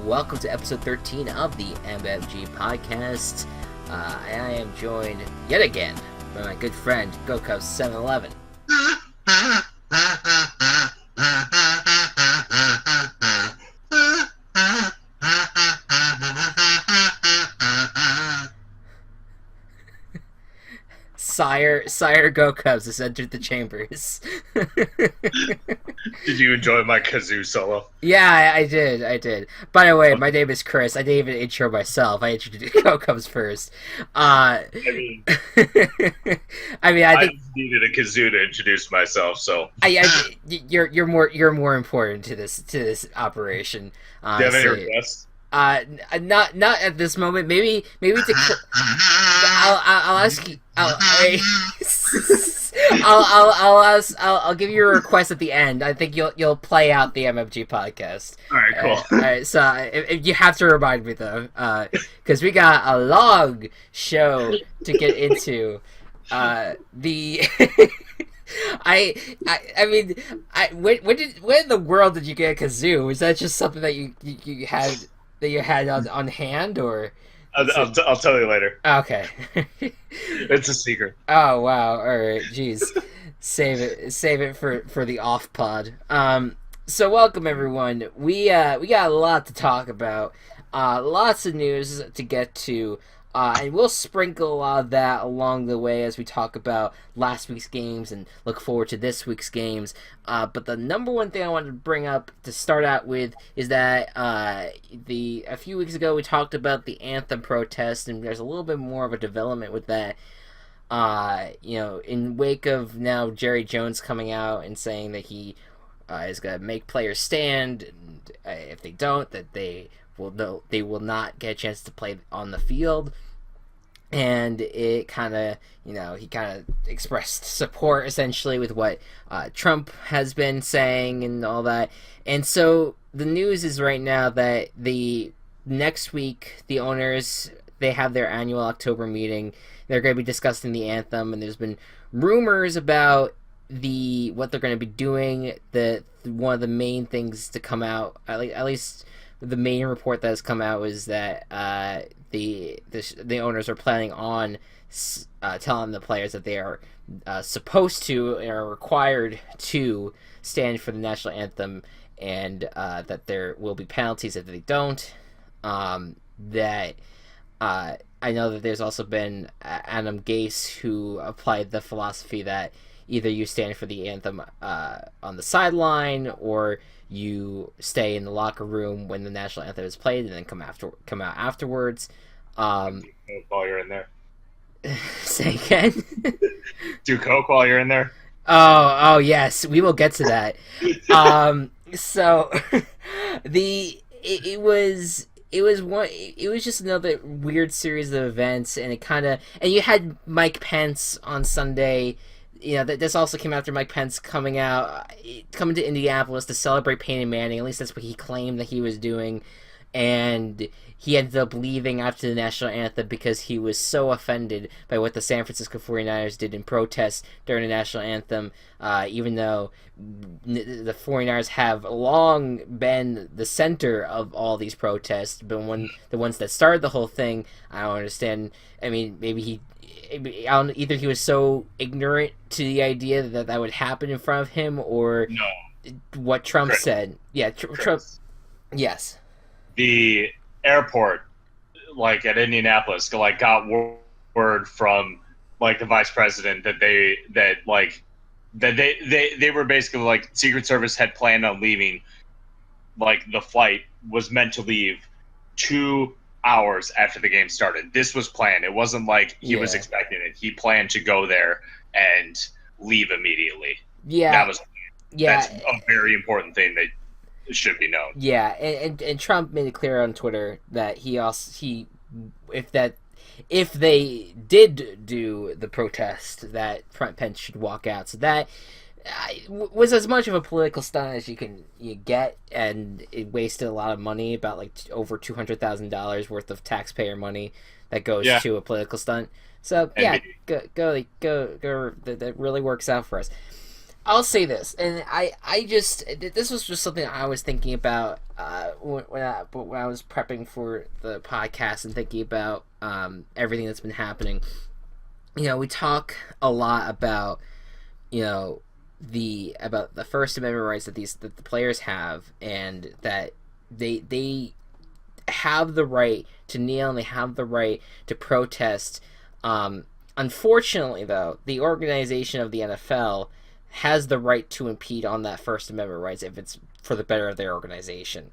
welcome to episode 13 of the MMG podcast. I am joined yet again by my good friend, Gocubs 711. Sire Gocubs has entered the chambers. Did you enjoy my Kazoo solo? Yeah, I did. By the way, my name is Chris. I didn't even intro myself. I introduced Gocubs first. I think needed a Kazoo to introduce myself, so you're more important to this operation. Do you have any requests? Not at this moment. Maybe to. I'll ask you. I'll give you a request at the end. I think you'll play out the MMG podcast. All right, cool. All right, so if you have to remind me though, because we got a long show to get into. When in the world did you get a Kazoo? Was that just something that you had on hand, or? I'll tell you later. Okay. It's a secret. Oh wow! All right, jeez. Save it for the off pod. So welcome everyone. We got a lot to talk about. Lots of news to get to. And we'll sprinkle a lot of that along the way as we talk about last week's games and look forward to this week's games. But the number one thing I wanted to bring up to start out with is that a few weeks ago we talked about the Anthem protest, and there's a little bit more of a development with that. In wake of now Jerry Jones coming out and saying that he is going to make players stand, and if they don't, that they will not get a chance to play on the field. And it kind of, he kind of expressed support essentially with what Trump has been saying and all that. And so the news is right now that the next week, the owners, they have their annual October meeting. They're going to be discussing the anthem, and there's been rumors about what they're going to be doing. One of the main things to come out, at least the main report that has come out, is that the owners are planning on telling the players that they are supposed to and are required to stand for the national anthem, and that there will be penalties if they don't. I know that there's also been Adam Gase, who applied the philosophy that either you stand for the anthem on the sideline, or you stay in the locker room when the national anthem is played and then come out afterwards. Do coke while you're in there. Say again? Do coke while you're in there. Oh yes, we will get to that. So it was just another weird series of events, and and you had Mike Pence on Sunday. This also came after Mike Pence coming to Indianapolis to celebrate Peyton Manning. At least that's what he claimed that he was doing. And he ended up leaving after the national anthem because he was so offended by what the San Francisco 49ers did in protest during the national anthem, even though the 49ers have long been the center of all these protests. But when the ones that started the whole thing, I don't understand. I mean, either he was so ignorant to the idea that would happen in front of him, or what Trump said. Yeah, Trump. Yes. The airport, at Indianapolis, got word from the vice president that they were basically Secret Service had planned on leaving. The flight was meant to leave 2 hours after the game started. This was planned. It wasn't he was expecting it. He planned to go there and leave immediately. Yeah, that was. Yeah, that's a very important thing that should be known. Yeah, and Trump made it clear on Twitter that if they did do the protest, that Pence should walk out. So that was as much of a political stunt as you get, and it wasted a lot of money, about over $200,000 worth of taxpayer money that goes to a political stunt. So go. That really works out for us. I'll say this, and this was just something I was thinking about when I was prepping for the podcast and thinking about everything that's been happening. We talk a lot about about the First Amendment rights that the players have, and that they have the right to kneel and they have the right to protest. Unfortunately, though, the organization of the NFL has the right to impede on that First Amendment rights if it's for the better of their organization.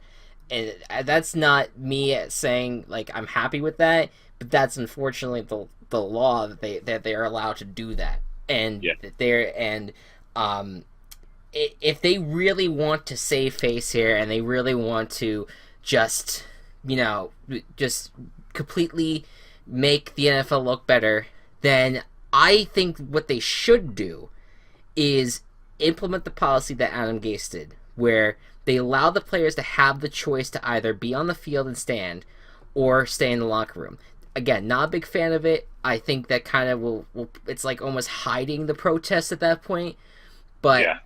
And that's not me saying like I'm happy with that, but that's unfortunately the law that they are allowed to do that. And if they really want to save face here and they really want to just completely make the NFL look better, then I think what they should do is implement the policy that Adam Gase did, where they allow the players to have the choice to either be on the field and stand or stay in the locker room. Again, not a big fan of it. I think that kind of will it's like almost hiding the protest at that point. But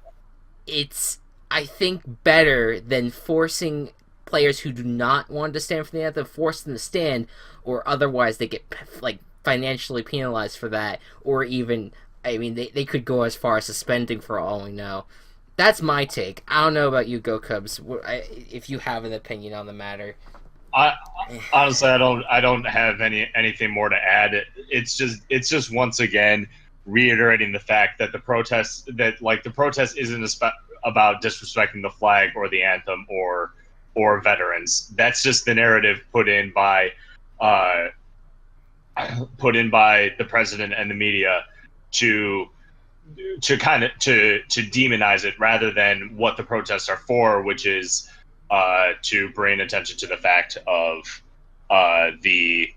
it's, I think, better than forcing players who do not want to stand for the anthem, force them to stand, or otherwise they get like financially penalized for that, or even, I mean, they could go as far as suspending for all we know. That's my take. I don't know about you, Gocubs. If you have an opinion on the matter. Honestly, I don't have anything more to add. It's just once again reiterating the fact that the protest isn't about disrespecting the flag or the anthem or veterans. That's just the narrative put in by the president and the media to demonize it, rather than what the protests are for, which is to bring attention to the fact of the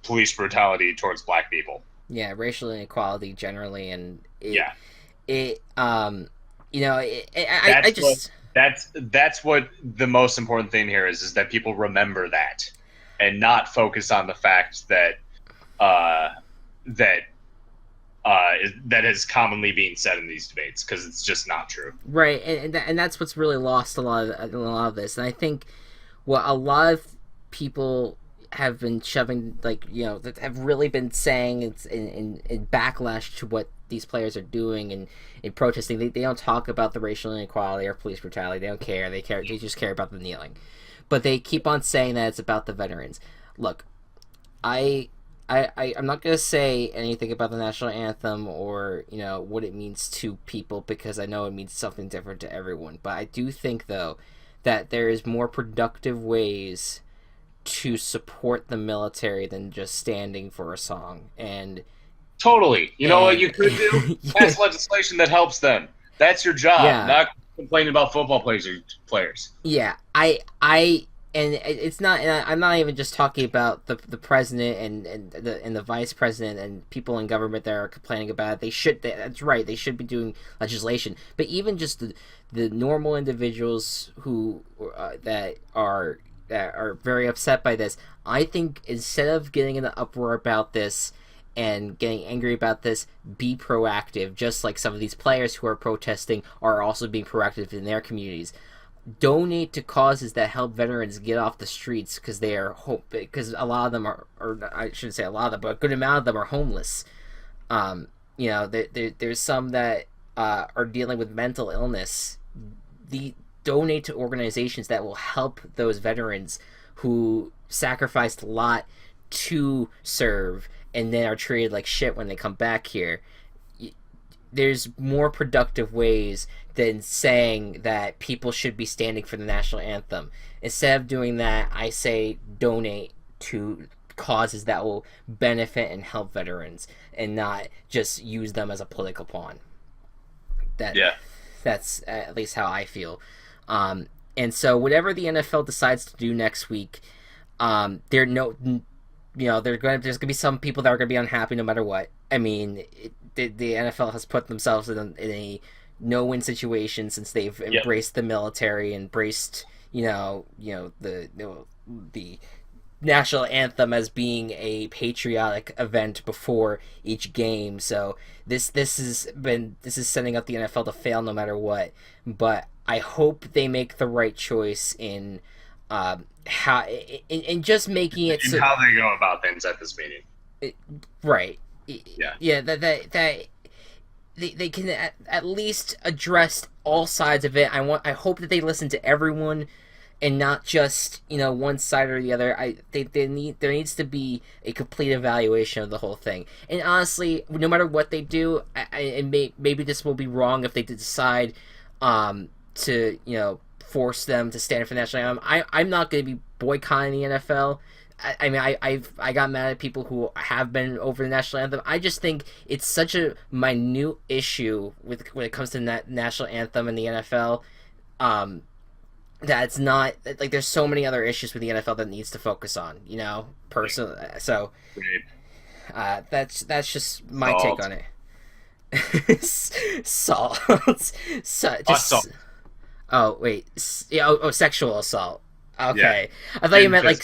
police brutality towards black people. Yeah, racial inequality generally, and that's what the most important thing here is that people remember that, and not focus on the fact that that is commonly being said in these debates, because it's just not true. Right, and that's what's really lost a lot of this. And I think what a lot of people have been shoving, that have really been saying it's in backlash to what these players are doing and in protesting. They don't talk about the racial inequality or police brutality. They don't care. They just care about the kneeling. But they keep on saying that it's about the veterans. Look, I'm not going to say anything about the national anthem or, what it means to people, because I know it means something different to everyone. But I do think, though, that there is more productive ways to support the military than just standing for a song. And totally. You know what you could do? Pass legislation that helps them. That's your job. Yeah. Not complaining about football players. Yeah. And it's not. And I'm not even just talking about the president and the vice president and people in government that are complaining about it. That's right. They should be doing legislation. But even just the normal individuals who that are very upset by this, I think instead of getting in an uproar about this and getting angry about this, be proactive. Just like some of these players who are protesting are also being proactive in their communities. Donate to causes that help veterans get off the streets, because because a lot of them are, or I shouldn't say a lot of them, but a good amount of them are homeless. There's some that are dealing with mental illness. Donate to organizations that will help those veterans who sacrificed a lot to serve and then are treated like shit when they come back here. There's more productive ways than saying that people should be standing for the national anthem. Instead of doing that, I say donate to causes that will benefit and help veterans, and not just use them as a political pawn. That's at least how I feel. And so whatever the NFL decides to do next week, there's gonna be some people that are gonna be unhappy no matter what. I mean, the NFL has put themselves in a no-win situation since they've embraced the military, embraced the national anthem as being a patriotic event before each game. So this is setting up the NFL to fail no matter what. But I hope they make the right choice in how in just making it so how they go about things at this meeting. Right. Yeah. That they can at least address all sides of it. I hope that they listen to everyone and not just one side or the other. There needs to be a complete evaluation of the whole thing. And honestly, no matter what they do, maybe this will be wrong if they decide to force them to stand for the national anthem. I'm not going to be boycotting the NFL. I mean, I got mad at people who have been over the national anthem. I just think it's such a minute issue when it comes to national anthem and the NFL. That it's not like there's so many other issues with the NFL that needs to focus on. Personally. So that's just my take on it. Salt. Assault. Oh wait. Yeah. Sexual assault. Okay, yeah. I thought you meant like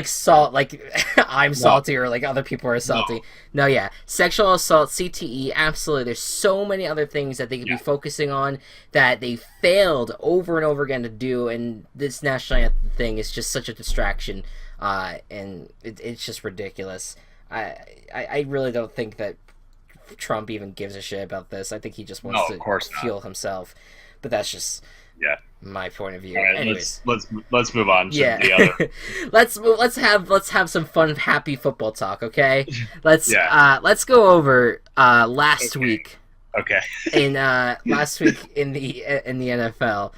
salt, like I'm salty or like other people are salty. No, yeah, sexual assault, CTE, absolutely. There's so many other things that they could be focusing on that they failed over and over again to do, and this national anthem thing is just such a distraction, and it's just ridiculous. I really don't think that Trump even gives a shit about this. I think he just wants to fuel himself, but that's just my point of view. Right, anyways, let's move on to the other. let's have some fun, happy football talk. Okay, let's go over last week. Okay. Last week in the NFL,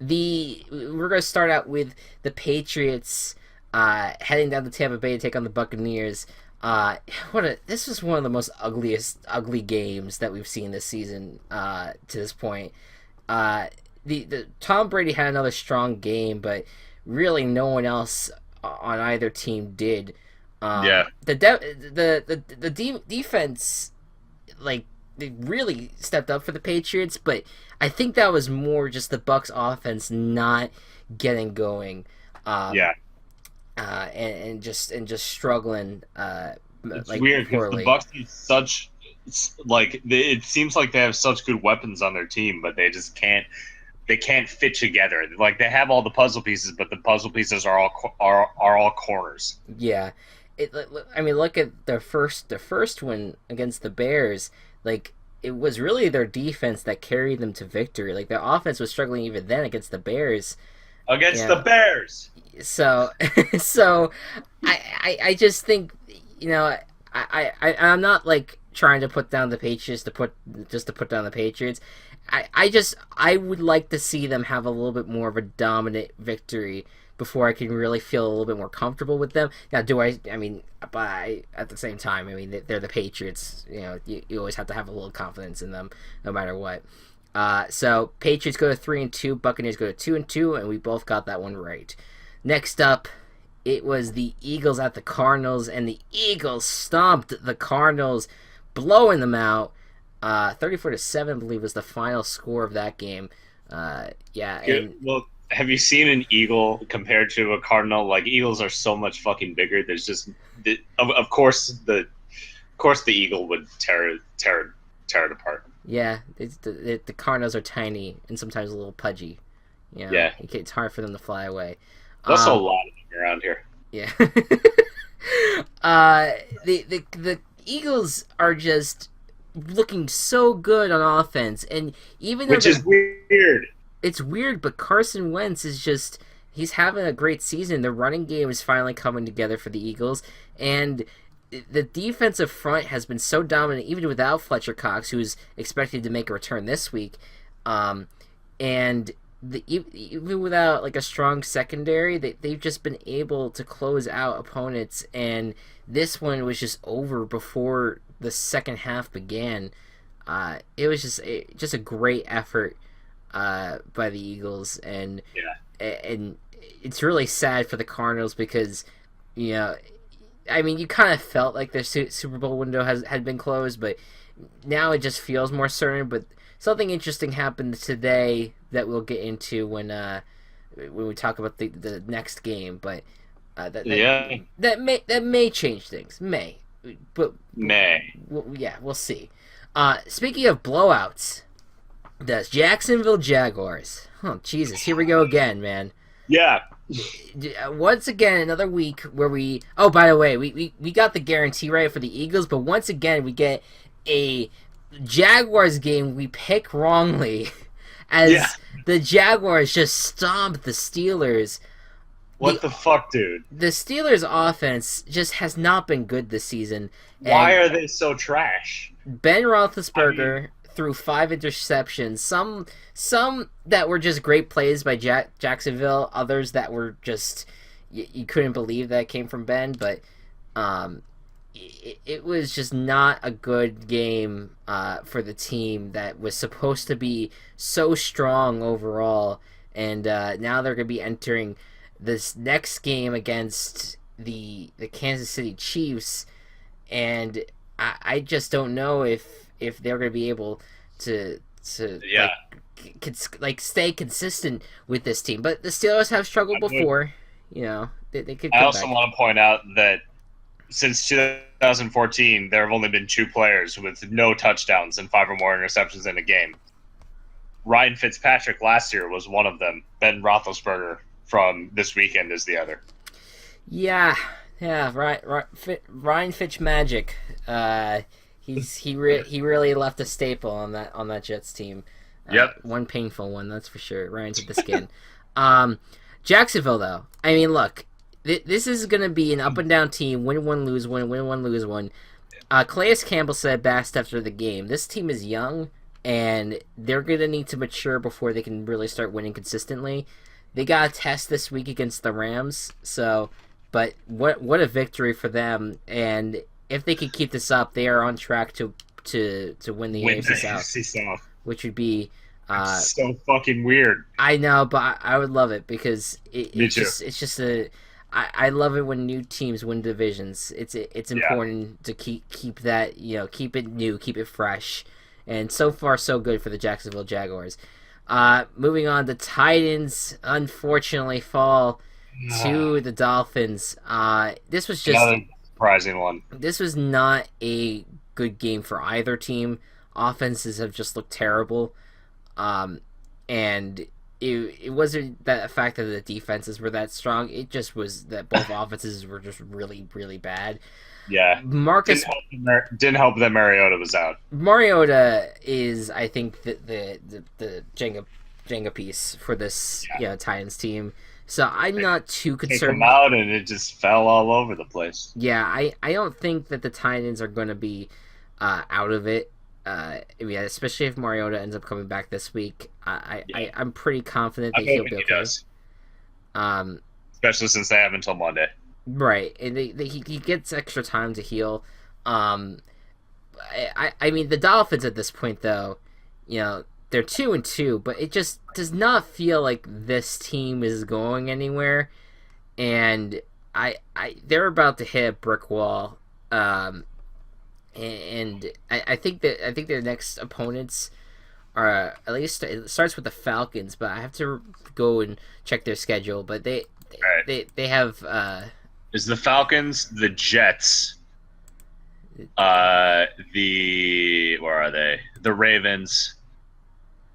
we're gonna start out with the Patriots heading down to Tampa Bay to take on the Buccaneers. This was one of the most ugly games that we've seen this season to this point. The Tom Brady had another strong game, but really no one else on either team did. The defense, like, they really stepped up for the Patriots, but I think that was more just the Bucs offense not getting going. And just struggling. It's weird because the Bucs have such it seems like they have such good weapons on their team, but they just can't fit together. Like, they have all the puzzle pieces, but the puzzle pieces are all corners. Yeah, I mean, look at the first win against the Bears. Like, it was really their defense that carried them to victory. Like, their offense was struggling even then against the Bears. The Bears. So I just think I'm not like trying to put down the Patriots to put down the Patriots. I would like to see them have a little bit more of a dominant victory before I can really feel a little bit more comfortable with them. Now, at the same time, I mean, they're the Patriots. You always have to have a little confidence in them, no matter what. So Patriots go to 3-2, Buccaneers go to 2-2, and we both got that one right. Next up, it was the Eagles at the Cardinals, and the Eagles stomped the Cardinals, blowing them out. 34-7, I believe, was the final score of that game. Well, have you seen an Eagle compared to a Cardinal? Like, Eagles are so much fucking bigger. There's just, of course, the Eagle would tear it apart. Yeah, the Cardinals are tiny and sometimes a little pudgy. Yeah, it's hard for them to fly away. There's a lot of them around here. Yeah. The Eagles are just looking so good on offense, and even which is weird. It's weird, but Carson Wentz he's having a great season. The running game is finally coming together for the Eagles, and the defensive front has been so dominant, even without Fletcher Cox, who's expected to make a return this week. And even without like a strong secondary, they've just been able to close out opponents. And this one was just over before the second half began. It was just a great effort by the Eagles, and it's really sad for the Cardinals because I mean, you kind of felt like their Super Bowl window had been closed, but now it just feels more certain. But something interesting happened today that we'll get into when when we talk about the next game, but Yeah. that may change things. But we'll see. Speaking of blowouts, the Jacksonville Jaguars. Oh Jesus, here we go again, man. Yeah. Once again, another week where we. Oh, by the way, we got the guarantee right for the Eagles, but once again we get a Jaguars game we pick wrongly, as the Jaguars just stomped the Steelers. What the fuck, dude? The Steelers' offense just has not been good this season. Why are they so trash? Ben Roethlisberger threw 5 interceptions. Some that were just great plays by Jacksonville. Others that were just you couldn't believe that came from Ben. But it was just not a good game for the team that was supposed to be so strong overall. And now they're going to be entering this next game against the Kansas City Chiefs, and I just don't know if they're going to be able to stay consistent with this team. But the Steelers have struggled before. They could. I also want to point out that since 2014, there have only been 2 players with no touchdowns and 5 or more interceptions in a game. Ryan Fitzpatrick last year was one of them. Ben Roethlisberger from this weekend is the other. Yeah, Ryan Fitzmagic. He really left a staple on that Jets team. Yep. One painful one, that's for sure. Right into the skin. Jacksonville, though. I mean, look, this is going to be an up and down team. Win one, lose one. Win one, lose one. Calais Campbell said best after the game, this team is young, and they're going to need to mature before they can really start winning consistently. They got a test this week against the Rams, but what a victory for them! And if they could keep this up, they are on track to win the AFC South, which would be so fucking weird. I know, but I would love it because it's just I love it when new teams win divisions. It's important to keep that, keep it new, keep it fresh, and so far so good for the Jacksonville Jaguars. Moving on, the Titans unfortunately fall to the Dolphins. This was just another surprising one. This was not a good game for either team. Offenses have just looked terrible, and it wasn't that fact that the defenses were that strong. It just was that both offenses were just really, really bad. Yeah, Marcus didn't help that Mariota was out. Mariota is, I think, the Jenga piece for this Titans team. So I'm not too concerned. Came out and it just fell all over the place. Yeah, I don't think that the Titans are going to be out of it. Especially if Mariota ends up coming back this week. I'm pretty confident that he'll be okay. Does. Especially since they have until Monday. Right, and he gets extra time to heal. I mean, the Dolphins at this point, though, they're 2-2, but it just does not feel like this team is going anywhere, and they're about to hit a brick wall. And I think their next opponents are, at least it starts with the Falcons, but I have to go and check their schedule. But they have. Is the Falcons, the Jets, where are they? The Ravens,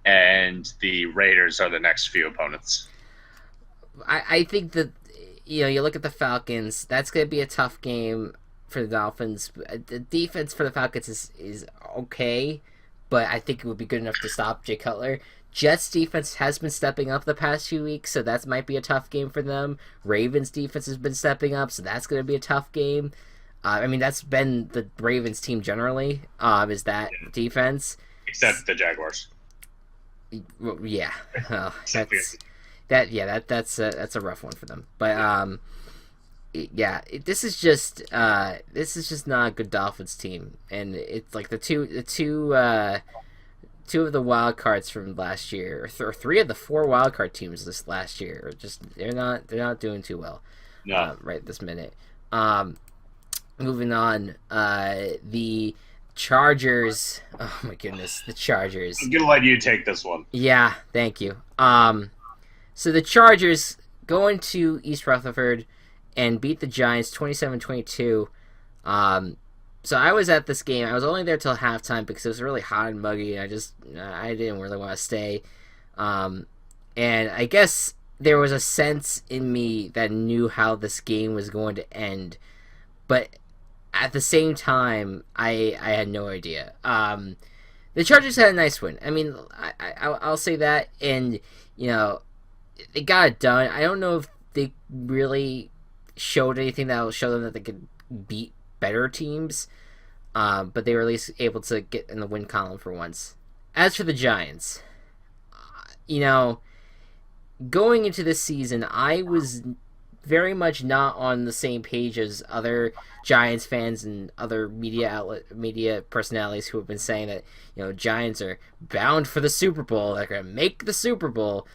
and the Raiders are the next few opponents. I think that you look at the Falcons. That's going to be a tough game for the Dolphins. The defense for the Falcons is okay, but I think it would be good enough to stop Jay Cutler. Jets defense has been stepping up the past few weeks, so that might be a tough game for them. Ravens defense has been stepping up, so that's going to be a tough game. That's been the Ravens team generally, is that defense. Except the Jaguars. Yeah. That's a rough one for them. But this is just not a good Dolphins team, and it's like the two of the wild cards from last year, or 3 of the 4 wild card teams this last year, are just they're not doing too well. No. Right this minute. Moving on, the Chargers. Oh my goodness, the Chargers. I'm gonna let you take this one. Yeah, thank you. So the Chargers go into East Rutherford and beat the Giants 27-22. So I was at this game. I was only there till halftime because it was really hot and muggy, and I didn't really want to stay. And I guess there was a sense in me that knew how this game was going to end, but at the same time, I had no idea. The Chargers had a nice win. I mean, I'll say that, and they got it done. I don't know if they really showed anything that will show them that they could beat better teams, but they were at least able to get in the win column for once. As for the Giants, going into this season, I was very much not on the same page as other Giants fans and other media personalities who have been saying that Giants are bound for the Super Bowl. They're gonna make the Super Bowl,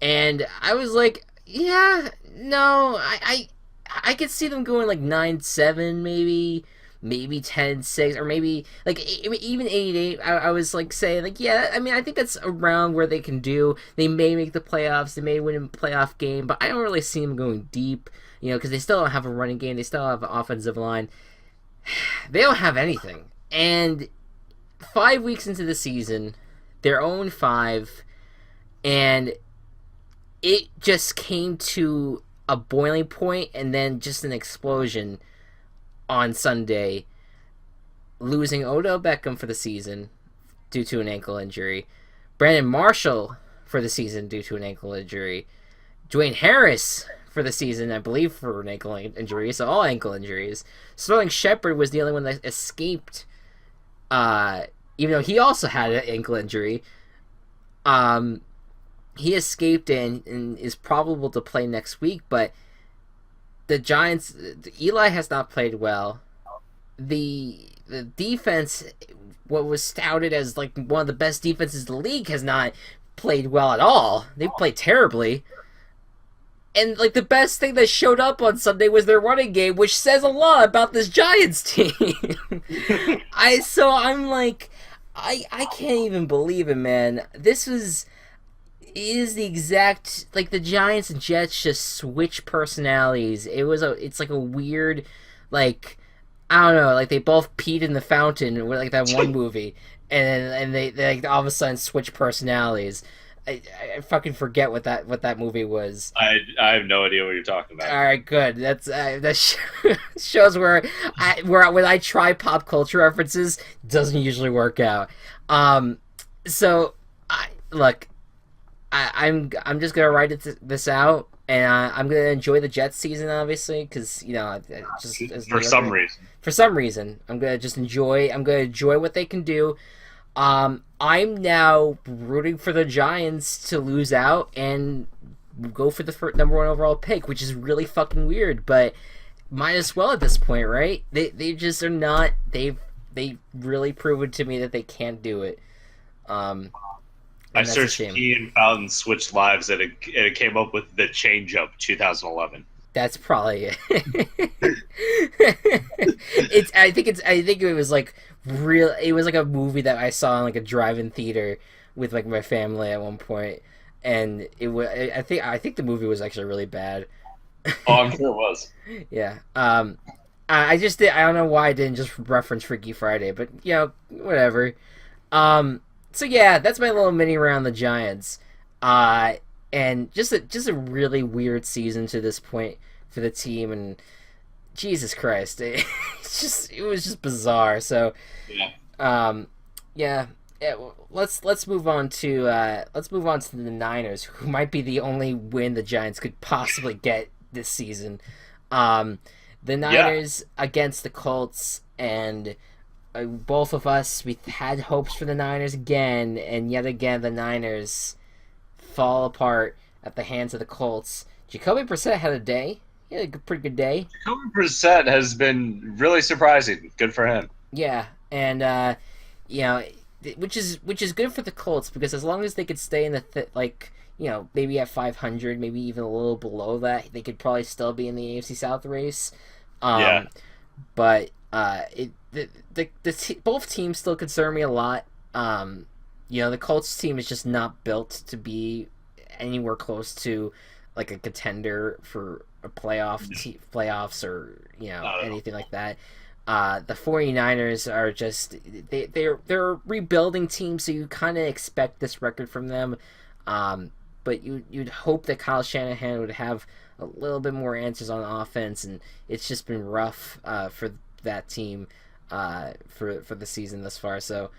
and I was like, yeah, no, I could see them going like 9-7, maybe 10-6, or maybe like even 8-8. I was like saying like, yeah, I mean, I think that's around where they can do. They may make the playoffs, they may win a playoff game, but I don't really see them going deep, because they still don't have a running game, they still have an offensive line. They don't have anything. And 5 weeks into the season, they're 0-5, and it just came to a boiling point and then just an explosion on Sunday, losing Odell Beckham for the season due to an ankle injury, Brandon Marshall for the season due to an ankle injury, Dwayne Harris for the season, I believe, for an ankle injury, so all ankle injuries. Sterling Shepard was the only one that escaped, even though he also had an ankle injury. He escaped and is probable to play next week, but the Giants, Eli has not played well. The defense, what was touted as like one of the best defenses in the league, has not played well at all. They've played terribly. And like the best thing that showed up on Sunday was their running game, which says a lot about this Giants team. I'm like, I can't even believe it, man. Is the exact, like, the Giants and Jets just switch personalities. It's like a weird, like, I don't know, like they both peed in the fountain with like that one movie, and they like all of a sudden switch personalities. I fucking forget what that movie was. I have no idea what you're talking about. All right, good. That shows where when I try pop culture references, it doesn't usually work out. So I'm just gonna write this out, and I'm gonna enjoy the Jets season, obviously, because for some reason I'm gonna enjoy what they can do. I'm now rooting for the Giants to lose out and go for the number 1 overall pick, which is really fucking weird, but might as well at this point, right? They just are not. They've really proven to me that they can't do it. I searched Key and found Switch Lives, and it came up with the Change Up 2011. That's probably it. I think it was like real. It was like a movie that I saw in like a drive-in theater with like my family at one point, and it was. I think the movie was actually really bad. Oh, I'm sure it was. Yeah. I just did. I don't know why I didn't just reference Freaky Friday, but whatever. So yeah, that's my little mini round the Giants, and just a really weird season to this point for the team, and Jesus Christ, it was just bizarre. So yeah, let's move on to the Niners, who might be the only win the Giants could possibly get this season. The Niners against the Colts, and both of us, we had hopes for the Niners again, and yet again the Niners fall apart at the hands of the Colts. Jacoby Brissett had a day. He had a pretty good day. Jacoby Brissett has been really surprising. Good for him. Yeah, and which is good for the Colts, because as long as they could stay in the maybe at 500, maybe even a little below that, they could probably still be in the AFC South race. But both teams still concern me a lot. The Colts team is just not built to be anywhere close to like a contender for a playoffs or anything like that. The 49ers are just they're a rebuilding team, so you kind of expect this record from them. But you'd hope that Kyle Shanahan would have a little bit more answers on offense, and it's just been rough for that team for the season thus far. So,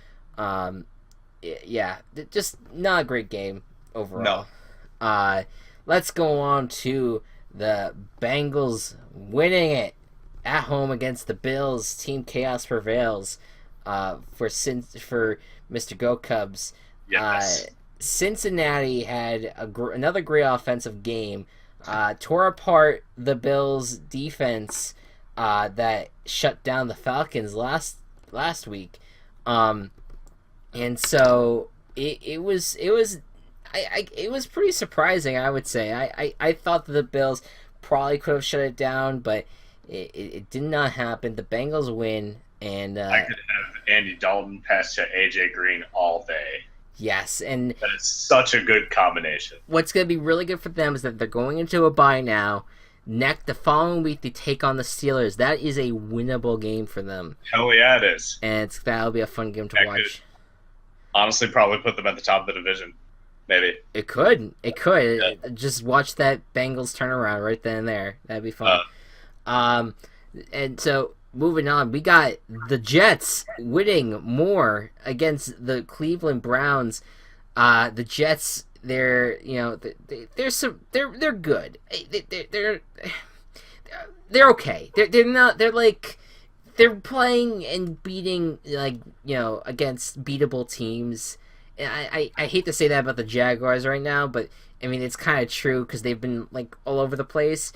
yeah, just not a great game overall. No. Let's go on to the Bengals winning it at home against the Bills. Team Chaos prevails for Mr. Gocubs. Yes. Cincinnati had another great offensive game. Tore apart the Bills' defense that shut down the Falcons last week, and so it was pretty surprising. I would say I thought that the Bills probably could have shut it down, but it did not happen. The Bengals win, and I could have Andy Dalton pass to AJ Green all day. Yes, and that is such a good combination. What's going to be really good for them is that they're going into a bye now. The following week, they take on the Steelers. That is a winnable game for them. Hell yeah, it is. And that'll be a fun game to watch. Could honestly probably put them at the top of the division. Maybe. It could. Yeah. Just watch that Bengals turnaround right then and there. That'd be fun. And so, moving on, we got the Jets winning more against the Cleveland Browns. The Jets, they're good. They're okay. They're not. They're playing and beating against beatable teams. I hate to say that about the Jaguars right now, but I mean it's kind of true because they've been all over the place.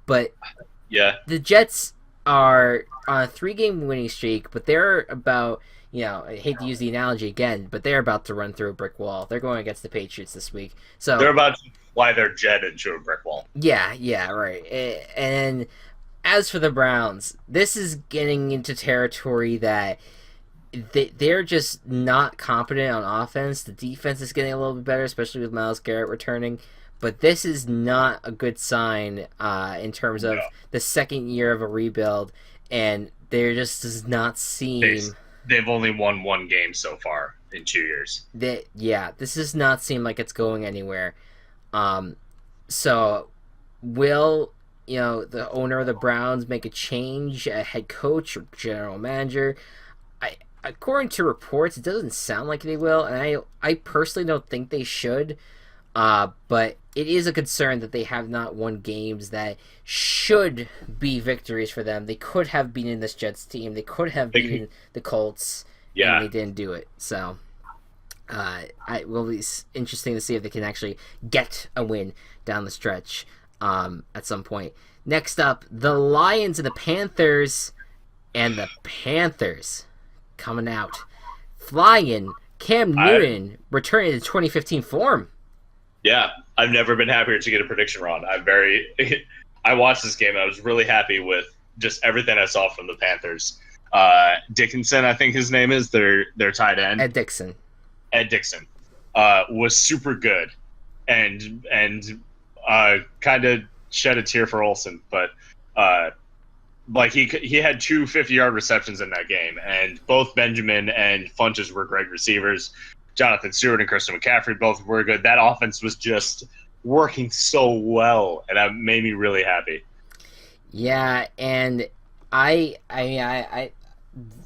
But yeah, the Jets are on a 3-game winning streak, but they're about, I hate to use the analogy again, but they're about to run through a brick wall. They're going against the Patriots this week. So they're about to fly their jet into a brick wall. Yeah, right. And as for the Browns, this is getting into territory that they're just not competent on offense. The defense is getting a little bit better, especially with Myles Garrett returning. But this is not a good sign in terms of the second year of a rebuild, and there just does not seem... They've only won 1 game so far in 2 years. This does not seem like it's going anywhere. So, will the owner of the Browns make a change, a head coach or general manager? According to reports, it doesn't sound like they will, and I personally don't think they should. But it is a concern that they have not won games that should be victories for them. They could have beaten this Jets team. They could have beaten the Colts, and they didn't do it. So, it will be interesting to see if they can actually get a win down the stretch at some point. Next up, the Lions and the Panthers, coming out flying. Cam Newton returning to 2015 form. Yeah, I've never been happier to get a prediction wrong. I watched this game and I was really happy with just everything I saw from the Panthers. Dickinson, I think his name is, their tight end. Ed Dixon was super good and kind of shed a tear for Olsen, but he had 2 50-yard receptions in that game, and both Benjamin and Funches were great receivers. Jonathan Stewart and Christian McCaffrey both were good. That offense was just working so well, and that made me really happy. Yeah, and I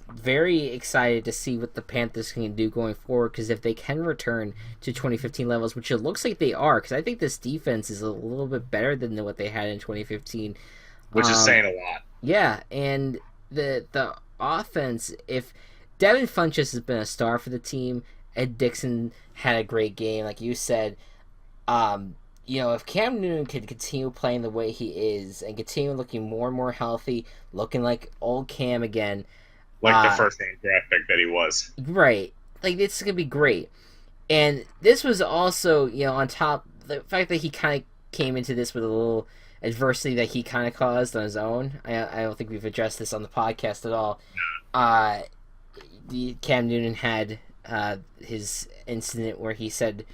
very excited to see what the Panthers can do going forward, because if they can return to 2015 levels, which it looks like they are, because I think this defense is a little bit better than what they had in 2015. Which is saying a lot. Yeah, and the offense, if Devin Funchess has been a star for the team, Ed Dixon had a great game, like you said. If Cam Newton could continue playing the way he is and continue looking more and more healthy, looking like old Cam again, like the first game draft pick that he was, right? This is gonna be great. And this was also, on top the fact that he kind of came into this with a little adversity that he kind of caused on his own. I don't think we've addressed this on the podcast at all. Cam Newton had his incident where he said,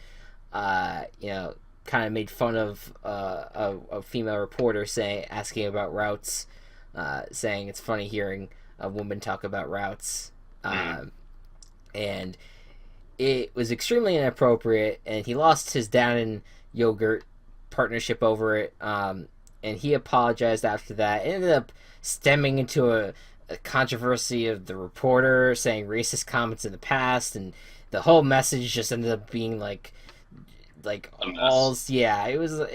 kind of made fun of a female reporter asking about routes, saying it's funny hearing a woman talk about routes, and it was extremely inappropriate. And he lost his down and yogurt partnership over it, and he apologized after that. It ended up stemming into a controversy of the reporter saying racist comments in the past, and the whole message just ended up being like it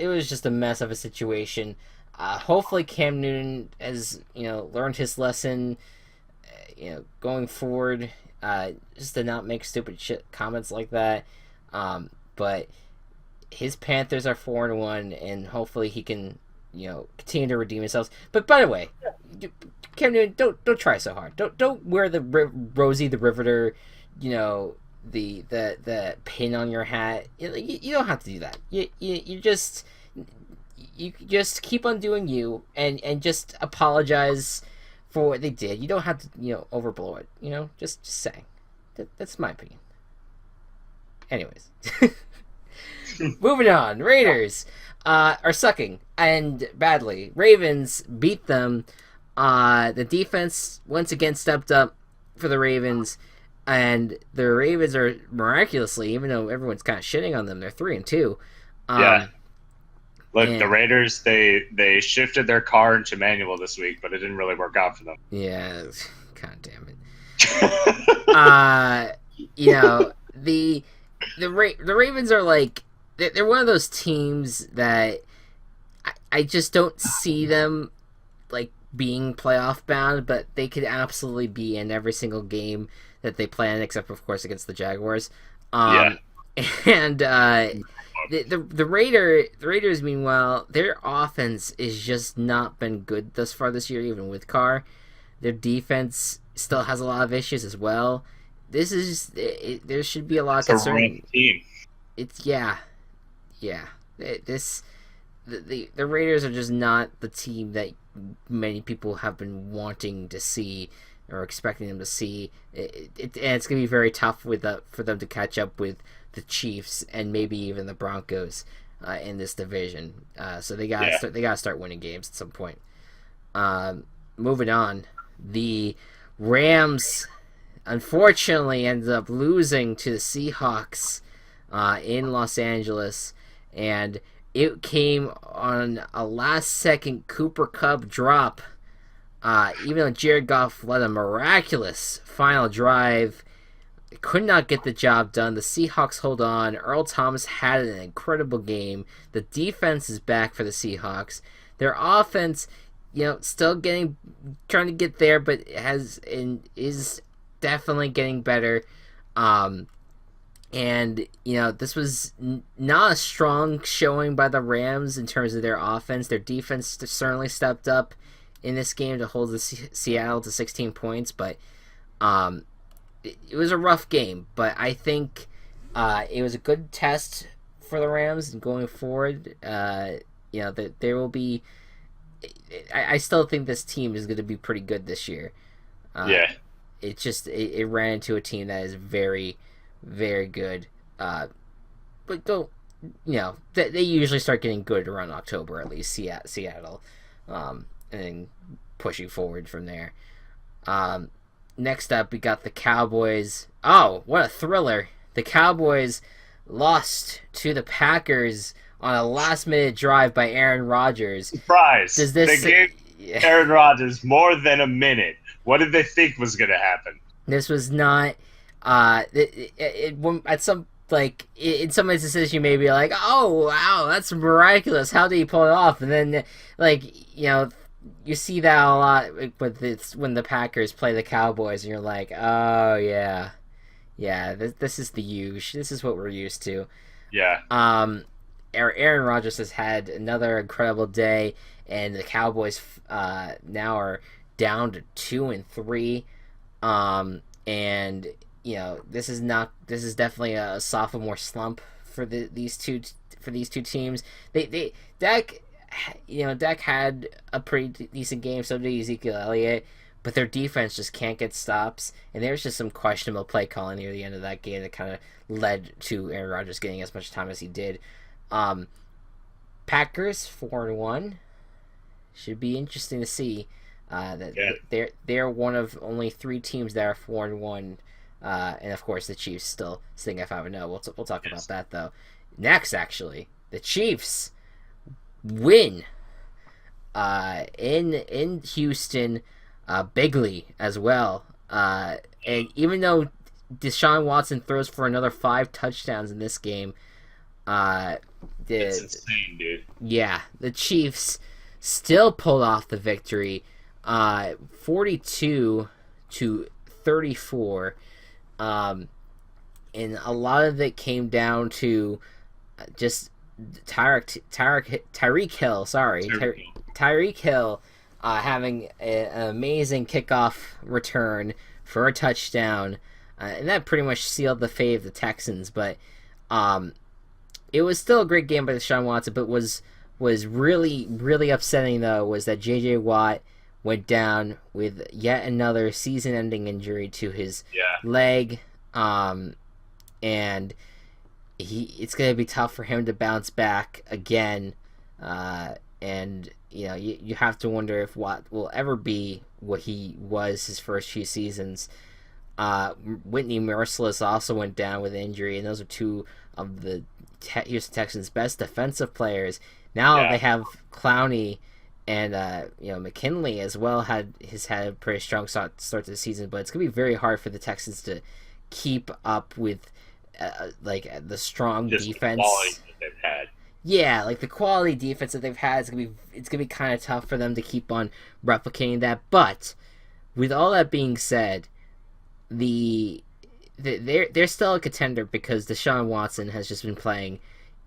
was just a mess of a situation. Hopefully Cam Newton has learned his lesson, going forward, just to not make stupid shit comments like that. But his Panthers are 4-1, and hopefully he can continue to redeem himself. But by the way, Cam Newton, don't try so hard. Don't wear the Rosie the Riveter, the pin on your hat. You don't have to do that. You just keep on doing you, and just apologize for what they did. You don't have to overblow it. Just say. That's my opinion. Anyways, moving on. Raiders are sucking and badly. Ravens beat them. The defense once again stepped up for the Ravens, and the Ravens are miraculously, even though everyone's kind of shitting on them, they're 3-2. Yeah. Look, the Raiders, they shifted their car into manual this week, but it didn't really work out for them. Yeah, god damn it. The Ravens are like, they're one of those teams that I just don't see them like being playoff bound, but they could absolutely be in every single game that they play in, except of course against the Jaguars. And the Raiders, meanwhile, their offense has just not been good thus far this year, even with Carr. Their defense still has a lot of issues as well. This is there should be a lot of concern. It's a ranked team. The Raiders are just not the team that many people have been wanting to see or expecting them to see. And it's going to be very tough for them to catch up with the Chiefs and maybe even the Broncos in this division. So they got to start winning games at some point. Moving on, the Rams unfortunately ended up losing to the Seahawks in Los Angeles, and it came on a last-second Cooper Kupp drop. Even though Jared Goff led a miraculous final drive, could not get the job done. The Seahawks hold on. Earl Thomas had an incredible game. The defense is back for the Seahawks. Their offense, still trying to get there, but is definitely getting better. And this was not a strong showing by the Rams in terms of their offense. Their defense certainly stepped up in this game to hold the Seattle to 16 points, but it was a rough game. But I think it was a good test for the Rams going forward. That there will be. I still think this team is going to be pretty good this year. It just it ran into a team that is very, very good. But don't they usually start getting good around October, at least Seattle, and then pushing forward from there. Next up, we got the Cowboys. Oh, what a thriller! The Cowboys lost to the Packers on a last-minute drive by Aaron Rodgers. Surprise! They gave Aaron Rodgers more than a minute. What did they think was going to happen? This was not. In some instances, you may be like, "Oh, wow, that's miraculous! How did he pull it off?" And then, you see that a lot when the Packers play the Cowboys, and you're like, "Oh yeah, this is the huge. This is what we're used to." Yeah. Aaron Rodgers has had another incredible day, and the Cowboys now are down to 2-3. And this is definitely a sophomore slump for these two teams. Dak had a pretty decent game, so did Ezekiel Elliott, but their defense just can't get stops, and there was just some questionable play calling near the end of that game that kind of led to Aaron Rodgers getting as much time as he did. Packers 4-1. Should be interesting to see. They're one of only 3 teams that are 4-1, and of course the Chiefs still sitting at 5-0. We'll talk about that though. Next, actually, the Chiefs win in Houston, bigly as well. And even though Deshaun Watson throws for another 5 touchdowns in this game, it's insane, dude. Yeah, the Chiefs still pulled off the victory, 42-34, and a lot of it came down to just Tyreek Hill. Tyreek Hill having an amazing kickoff return for a touchdown, and that pretty much sealed the fate of the Texans. But it was still a great game by Deshaun Watson. But was really, really upsetting though was that J.J. Watt went down with yet another season-ending injury to his leg, and it's going to be tough for him to bounce back again. And you have to wonder if Watt will ever be what he was his first few seasons. Whitney Merciless also went down with injury, and those are 2 of the Houston Texans' best defensive players. Now they have Clowney and McKinley as well has had a pretty strong start to the season, but it's gonna be very hard for the Texans to keep up with the strong defense that they've had. Yeah, like the quality defense that they've had, it's gonna be kind of tough for them to keep on replicating that. But with all that being said, they're still a contender because Deshaun Watson has just been playing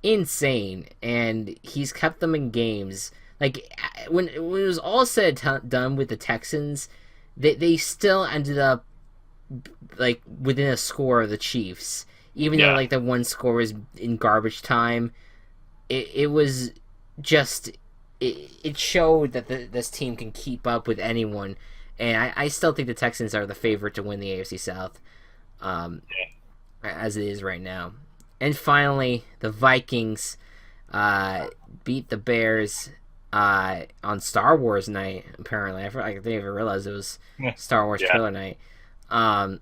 insane, and he's kept them in games. Like when it was all said and done with the Texans, they still ended up like within a score of the Chiefs, even though like the one score was in garbage time. It was just it showed that this team can keep up with anyone, and I still think the Texans are the favorite to win the AFC South, as it is right now. And finally, the Vikings beat the Bears on Star Wars night. Apparently, I didn't even realize it was Star Wars trailer night. And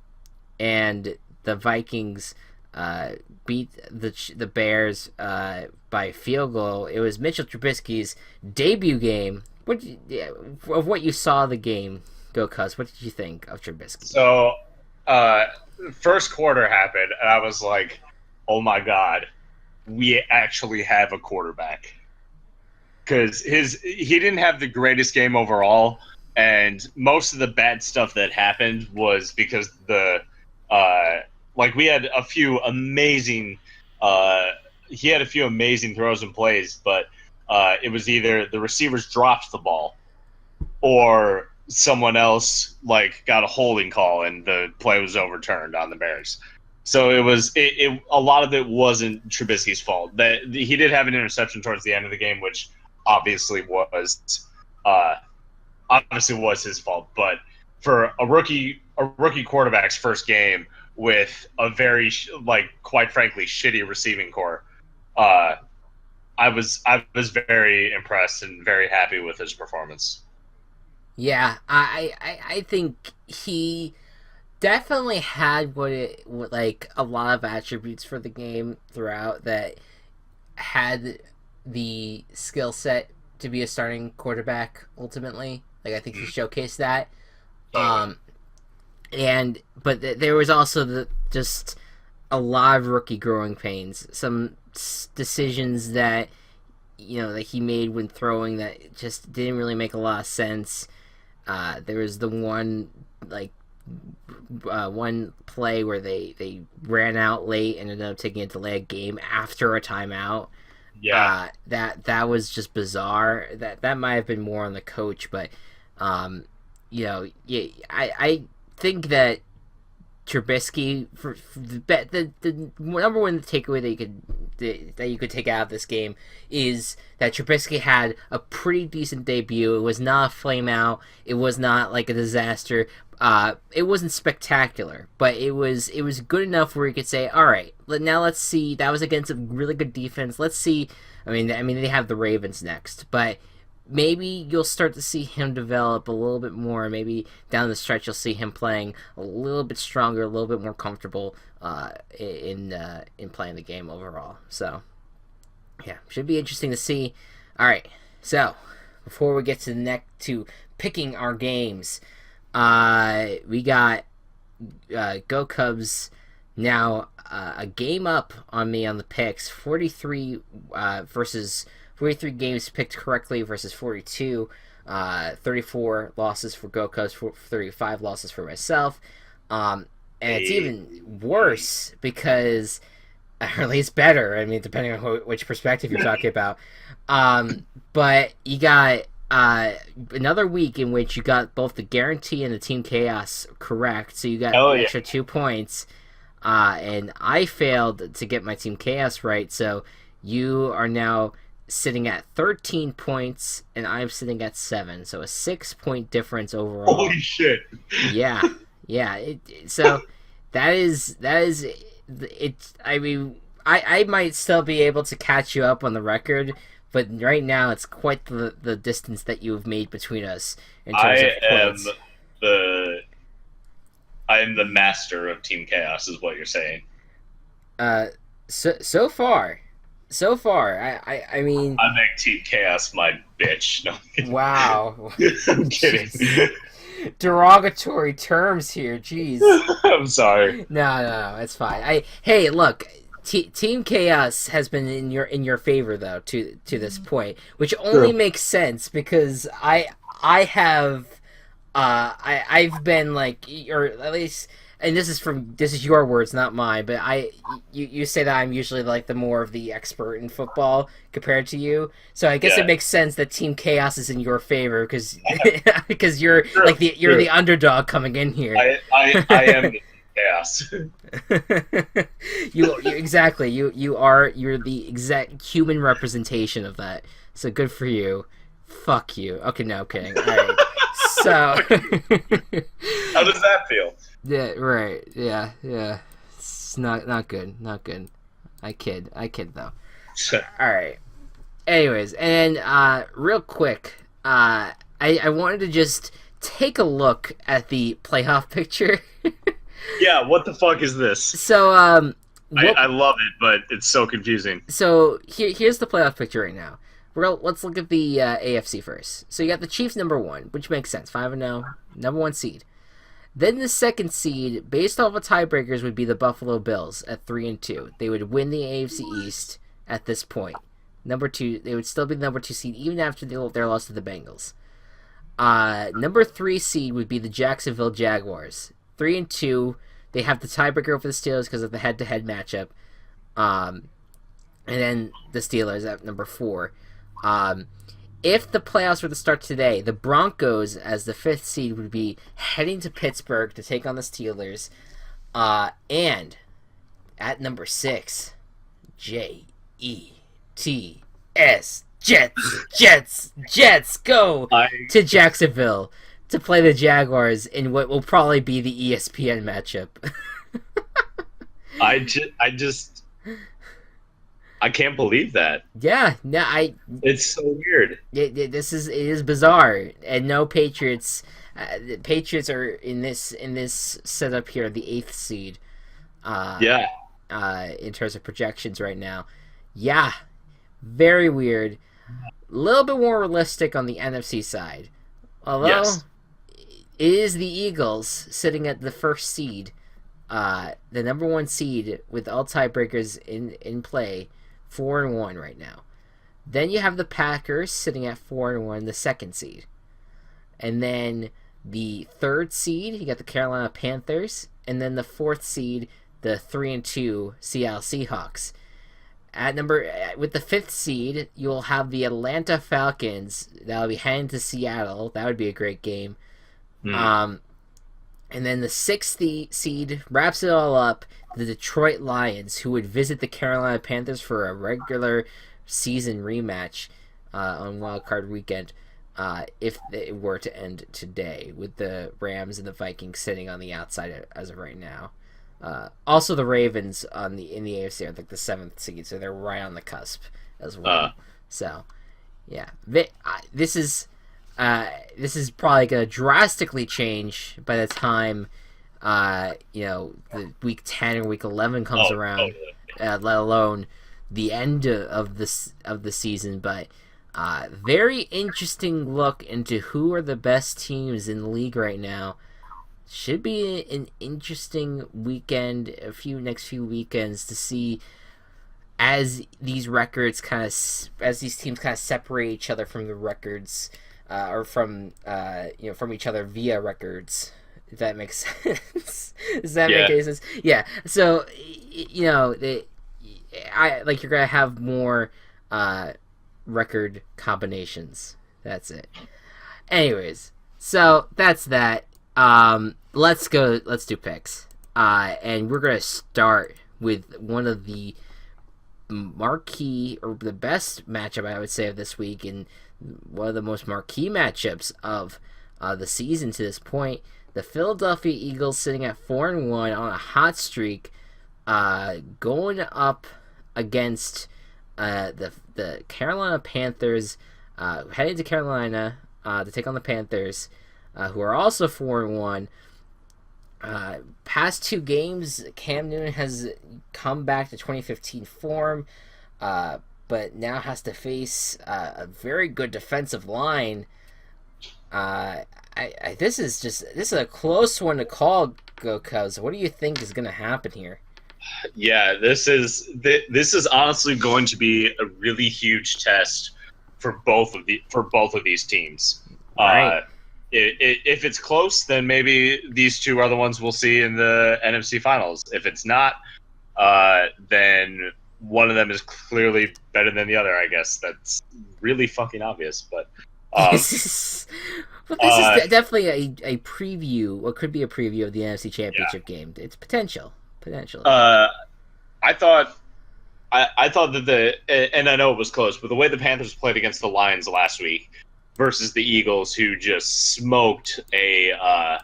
the Vikings beat the Bears by field goal. It was Mitchell Trubisky's debut game. Of what you saw of the game, Gocubs, what did you think of Trubisky? So, first quarter happened, and I was like, oh my God, we actually have a quarterback. Because he didn't have the greatest game overall, and most of the bad stuff that happened was because we had a few amazing he had a few amazing throws and plays, but it was either the receivers dropped the ball or someone else got a holding call and the play was overturned on the Bears. So it was a lot of it wasn't Trubisky's fault. That he did have an interception towards the end of the game, which obviously was his fault. But for a rookie quarterback's first game with a very quite frankly shitty receiving core, I was very impressed and very happy with his performance. Yeah, I think he definitely had a lot of attributes for the game throughout that had the skill set to be a starting quarterback ultimately. I think he showcased that. But there was also just a lot of rookie growing pains. Some decisions that that he made when throwing that just didn't really make a lot of sense. There was the one play where they ran out late and ended up taking a delayed game after a timeout. Yeah, that was just bizarre. That might have been more on the coach, but I think that Trubisky for the number one takeaway that you could take out of this game is that Trubisky had a pretty decent debut. It was not a flame out. It was not like a disaster, It wasn't spectacular, but it was good enough where you could say, all right, now let's see. That was against a really good defense. Let's see. I mean, they have the Ravens next, but maybe you'll start to see him develop a little bit more. Maybe down the stretch, you'll see him playing a little bit stronger, a little bit more comfortable in playing the game overall. So, yeah, should be interesting to see. All right, so before we get to picking our games, we got Gocubs now a game up on me on the picks. 43 games picked correctly versus 42. 34 losses for Gocubs, 35 losses for myself. And it's even worse because, or at least better, I mean, depending on which perspective you're talking about. But you got another week in which you got both the guarantee and the team chaos correct, so you got an extra 2 points. And I failed to get my team chaos right, so you are now sitting at 13 points, and I'm sitting at 7, so a 6-point difference overall. Holy shit! Yeah. So that is it. I mean, I might still be able to catch you up on the record, but right now it's quite the distance that you have made between us in terms of points. I am the master of Team Chaos, is what you're saying. So far, I mean, I make Team Chaos my bitch. No, wow. I'm kidding. Derogatory terms here, jeez. I'm sorry. No, it's fine. Hey, look, Team Chaos has been in your favor though to this point, which only makes sense because I've been like, or at least, and this is your words, not mine, but you say that I'm usually like the more of the expert in football compared to you, so I guess it makes sense that Team Chaos is in your favor because you're like you're the underdog coming in here. I am the Chaos. Exactly you're the exact human representation of that. So good for you. Fuck you. Okay, no, I'm kidding. All right. So, how does that feel? Yeah, right. Yeah. It's not good. I kid though. All right. Anyways, and real quick, I wanted to just take a look at the playoff picture. Yeah, what the fuck is this? So, I love it, but it's so confusing. So here's the playoff picture right now. Let's look at the AFC first. So you got the Chiefs number 1, which makes sense, 5-0, number 1 seed. Then the second seed, based off of tiebreakers, would be the Buffalo Bills at 3-2. They would win the AFC East at this point. Number 2, they would still be the number 2 seed even after their loss to the Bengals. Number 3 seed would be the Jacksonville Jaguars, 3-2. They have the tiebreaker over the Steelers because of the head-to-head matchup. And then the Steelers at number 4. If the playoffs were to start today, the Broncos, as the 5th seed, would be heading to Pittsburgh to take on the Steelers. And at number 6, Jets, Jets go to Jacksonville to play the Jaguars in what will probably be the ESPN matchup. I can't believe that. Yeah, no, it's so weird. It is bizarre, and no Patriots. The Patriots are in this setup here, the 8th seed. In terms of projections right now, yeah, very weird. A little bit more realistic on the NFC side, although it is the Eagles sitting at the 1st seed, the number 1 seed with all tiebreakers in play. 4-1 right now. Then you have the Packers sitting at 4-1, the 2nd seed. And then the 3rd seed, you got the Carolina Panthers. And then the 4th seed, the 3-2 Seattle Seahawks. With the 5th seed, you'll have the Atlanta Falcons. That'll be heading to Seattle. That would be a great game. And then the 6th seed wraps it all up. The Detroit Lions, who would visit the Carolina Panthers for a regular season rematch on Wild Card Weekend. if it were to end today, with the Rams and the Vikings sitting on the outside as of right now. Also, the Ravens in the AFC are like the 7th seed, so they're right on the cusp as well. So, yeah, this is probably going to drastically change by the time the week 10 or week 11 comes around. Let alone the end of the season. But very interesting look into who are the best teams in the league right now. Should be an interesting weekend, next few weekends to see as these teams kind of separate each other from the records, or from each other via records. If that makes sense. Does that make any sense? Yeah. So you're gonna have more record combinations. That's it. Anyways, so that's that. Let's do picks. And we're gonna start with one of the marquee, or the best matchup I would say of this week, and one of the most marquee matchups of the season to this point. The Philadelphia Eagles sitting at 4-1 on a hot streak, going up against the Carolina Panthers, heading to Carolina to take on the Panthers, who are also 4-1. Past 2 games, Cam Newton has come back to 2015 form, but now has to face a very good defensive line. This is a close one to call, Gocubs. What do you think is going to happen here? Yeah, this is honestly going to be a really huge test for both of these teams. Right. If it's close, then maybe these two are the ones we'll see in the NFC Finals. If it's not, then one of them is clearly better than the other. I guess that's really fucking obvious, but. This is definitely a preview. What could be a preview of the NFC Championship game. It's potential. I thought that and I know it was close, but the way the Panthers played against the Lions last week versus the Eagles, who just smoked a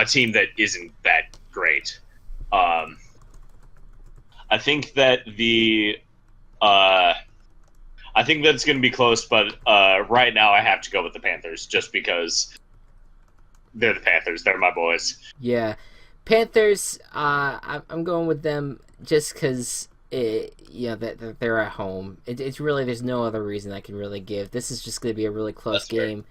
team that isn't that great. I think that I think that's going to be close, but right now I have to go with the Panthers just because they're the Panthers. They're my boys. Yeah. Panthers, I'm going with them just because that they're at home. It's really, there's no other reason I can really give. This is just going to be a really close game.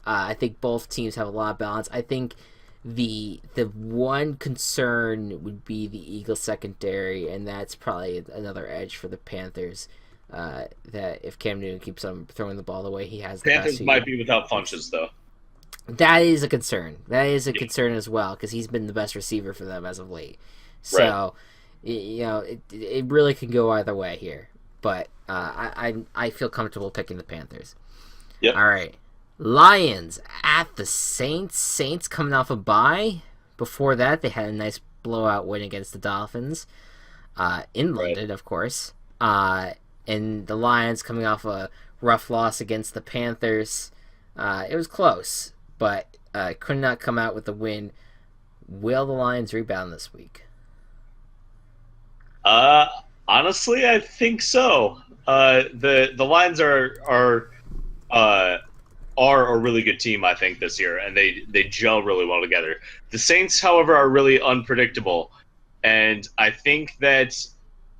I think both teams have a lot of balance. I think the one concern would be the Eagles secondary, and that's probably another edge for the Panthers. That if Cam Newton keeps on throwing the ball the way he has, the Panthers might be without Funches though. That is a concern. That is a concern as well, because he's been the best receiver for them as of late. So, it really can go either way here. But I feel comfortable picking the Panthers. Yep. All right. Lions at the Saints. Saints coming off a bye. Before that, they had a nice blowout win against the Dolphins in London, of course. And the Lions coming off a rough loss against the Panthers. It was close, but could not come out with the win. Will the Lions rebound this week? Honestly, I think so. The Lions are a really good team, I think, this year, and they gel really well together. The Saints, however, are really unpredictable, and I think that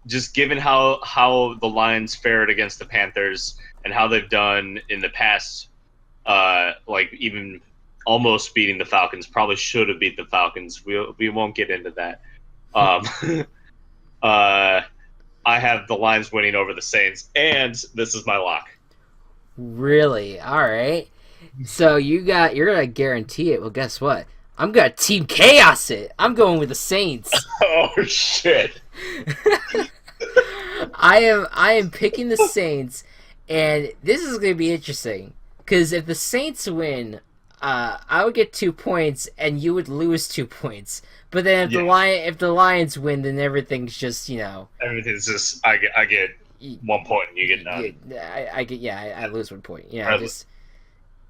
just given how the Lions fared against the Panthers and how they've done in the past, like even almost beating the Falcons, probably should have beat the Falcons. We won't get into that. I have the Lions winning over the Saints, and this is my lock. Really? All right. So you're gonna guarantee it. Well, guess what? I'm gonna Team Chaos it. I'm going with the Saints. Oh shit. I am picking the Saints, and this is going to be interesting because if the Saints win, I would get 2 points and you would lose 2 points. But then if the Lions win, then everything's just everything's just I get 1 point and you get none. I lose 1 point. Yeah, Or just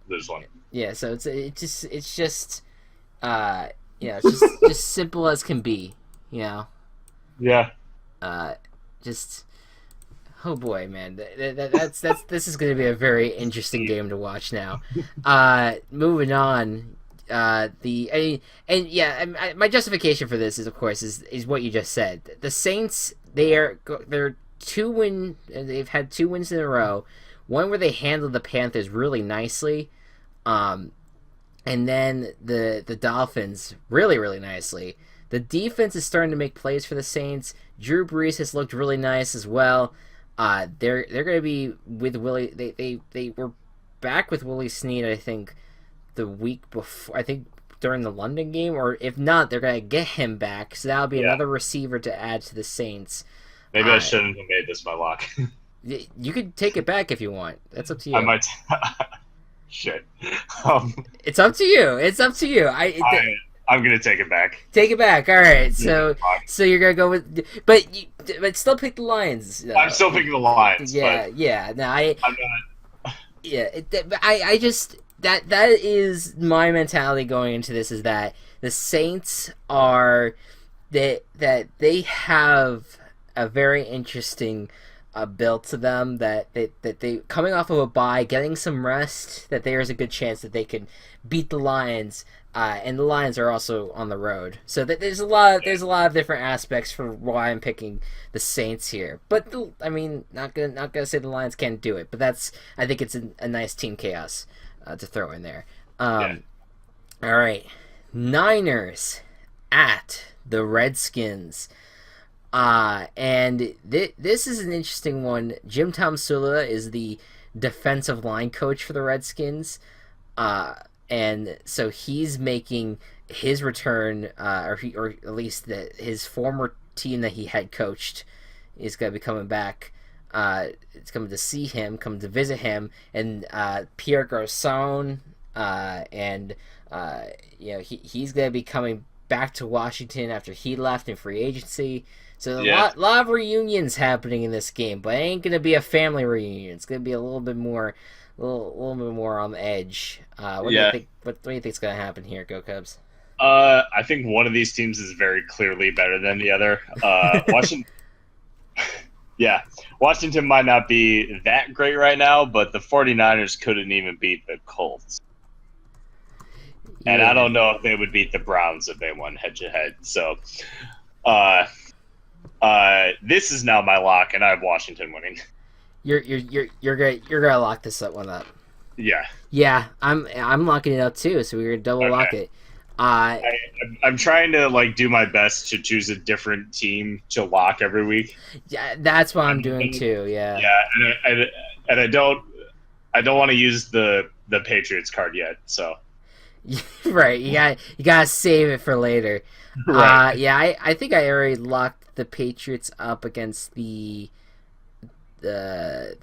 lose one. yeah. So it's just just simple as can be. You know. Yeah. Just oh boy, man, that's this is going to be a very interesting game to watch now. Moving on. My justification for this is, of course, is what you just said. The Saints, they're 2-win. They've had 2 wins in a row. One where they handled the Panthers really nicely, and then the Dolphins really, really nicely. The defense is starting to make plays for the Saints. Drew Brees has looked really nice as well. They're going to be with Willie. They were back with Willie Snead, I think, the week before. I think during the London game, or if not, they're going to get him back. So that'll be another receiver to add to the Saints. Maybe I shouldn't have made this my lock. You could take it back if you want. That's up to you. I might. Shit. It's up to you. It's up to you. I'm gonna take it back. Take it back. All right. So you're gonna go with, but still pick the Lions. I'm still picking the Lions. Yeah. But yeah. No, I'm not. Yeah. I just that is my mentality going into this, is that the Saints are that they have a very interesting build to them, that they coming off of a bye, getting some rest, that there is a good chance that they can beat the Lions. And the Lions are also on the road, so there's a lot of different aspects for why I'm picking the Saints here. But not gonna say the Lions can't do it, but I think it's a nice team chaos to throw in there. All right, Niners at the Redskins, and this is an interesting one. Jim Tomsula is the defensive line coach for the Redskins. And so he's making his return, or at least his former team that he had coached is going to be coming back. It's coming to see him, coming to visit him, and Pierre Garcon, he's going to be coming back to Washington after he left in free agency. So a lot of reunions happening in this game, but it ain't going to be a family reunion. It's going to be a little bit more on the edge. What do you think? What do you think's going to happen here, Go Cubs? I think one of these teams is very clearly better than the other. Washington, Washington might not be that great right now, but the 49ers couldn't even beat the Colts. And I don't know if they would beat the Browns if they won head-to-head. So, this is now my lock, and I have Washington winning. You're gonna lock this one up. Yeah, I'm locking it up too. So we're gonna double lock it. I'm trying to do my best to choose a different team to lock every week. Yeah, that's what I'm doing too. Yeah. Yeah, and I don't want to use the Patriots card yet. So. Right, you gotta save it for later. Right. I think I already locked the Patriots up against their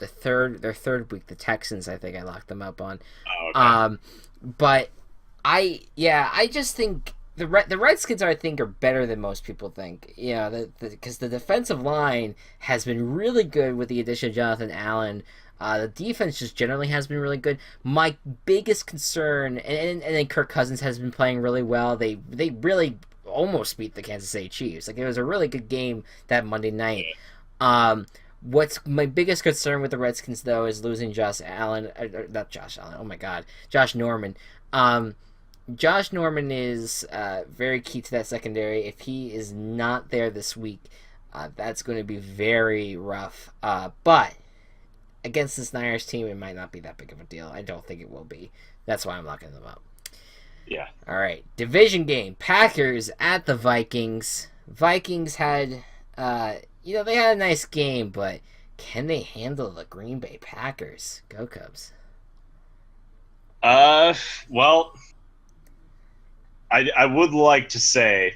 third week, the Texans. I think I locked them up on. Oh, okay. But I just think the Redskins are better than most people think. Because the defensive line has been really good with the addition of Jonathan Allen. The defense just generally has been really good. My biggest concern, and then Kirk Cousins has been playing really well. They really almost beat the Kansas City Chiefs. It was a really good game that Monday night. What's my biggest concern with the Redskins, though, is losing Josh Norman. Josh Norman is very key to that secondary. If he is not there this week, that's going to be very rough. But against this Niners team, it might not be that big of a deal. I don't think it will be. That's why I'm locking them up. Yeah. All right. Division game. Packers at the Vikings. Vikings had, they had a nice game, but can they handle the Green Bay Packers? Go Cubs. Well, I would like to say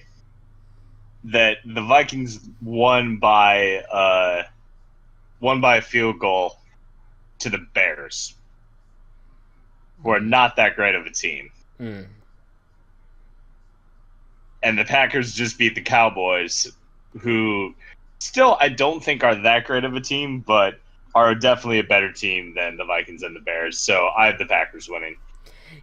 that the Vikings won by a field goal to the Bears, who are not that great of a team. Mm. And the Packers just beat the Cowboys, who still, I don't think are that great of a team, but are definitely a better team than the Vikings and the Bears. So I have the Packers winning.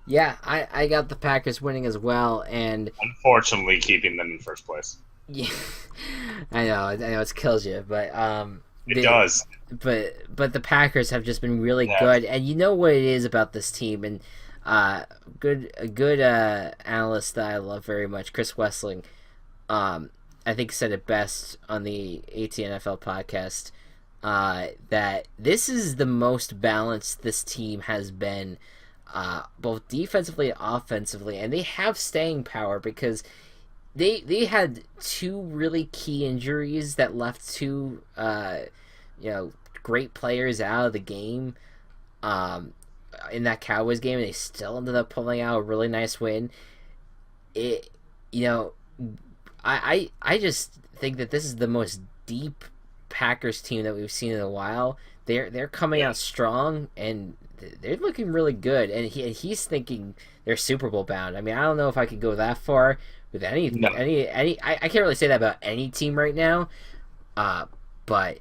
Yeah, I got the Packers winning as well, and unfortunately keeping them in first place. Yeah, I know it kills you, but it does. But the Packers have just been really good, and you know what it is about this team, and a good analyst that I love very much, Chris Wessling, I think said it best on the ATNFL podcast, that this is the most balanced this team has been, both defensively and offensively, and they have staying power because they had two really key injuries that left two great players out of the game in that Cowboys game, and they still ended up pulling out a really nice win. I just think that this is the most deep Packers team that we've seen in a while. They're coming out strong, and they're looking really good, and he's thinking they're Super Bowl bound. I mean, I don't know if I could go that far with any. I can't really say that about any team right now, but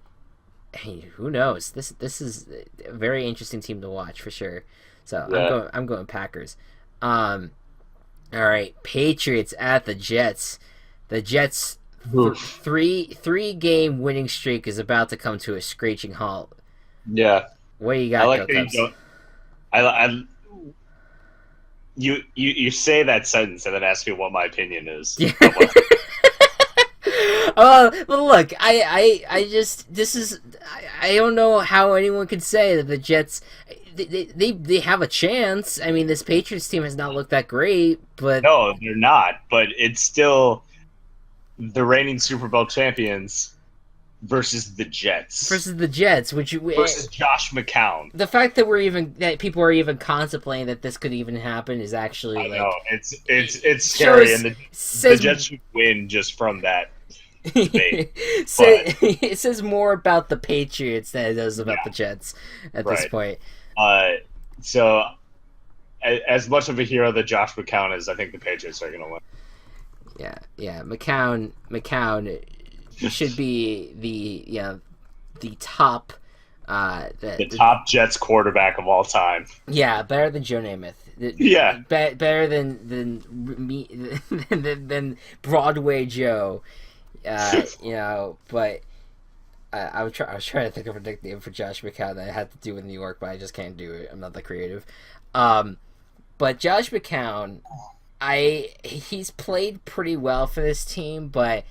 hey, who knows? This is a very interesting team to watch for sure. So I'm going Packers. All right, Patriots at the Jets. The Jets' three game winning streak is about to come to a screeching halt. Yeah. What do you got? I like that you say that sentence and then ask me what my opinion is. Yeah. Well, look, I don't know how anyone could say that the Jets they have a chance. I mean, this Patriots team has not looked that great, but no, they're not. But it's still the reigning Super Bowl champions versus the Jets. Versus Josh McCown. The fact that people are even contemplating that this could even happen is actually it's scary, and the Jets should win just from that debate. It says more about the Patriots than it does about the Jets at this point. So as much of a hero that Josh McCown is, I think the Patriots are going to win. Yeah. McCown should be the top the top Jets quarterback of all time. Yeah, better than Joe Namath. Better than Broadway Joe. But I was trying to think of a nickname for Josh McCown that had to do with New York, but I just can't do it. I'm not that creative. But Josh McCown, he's played pretty well for this team, but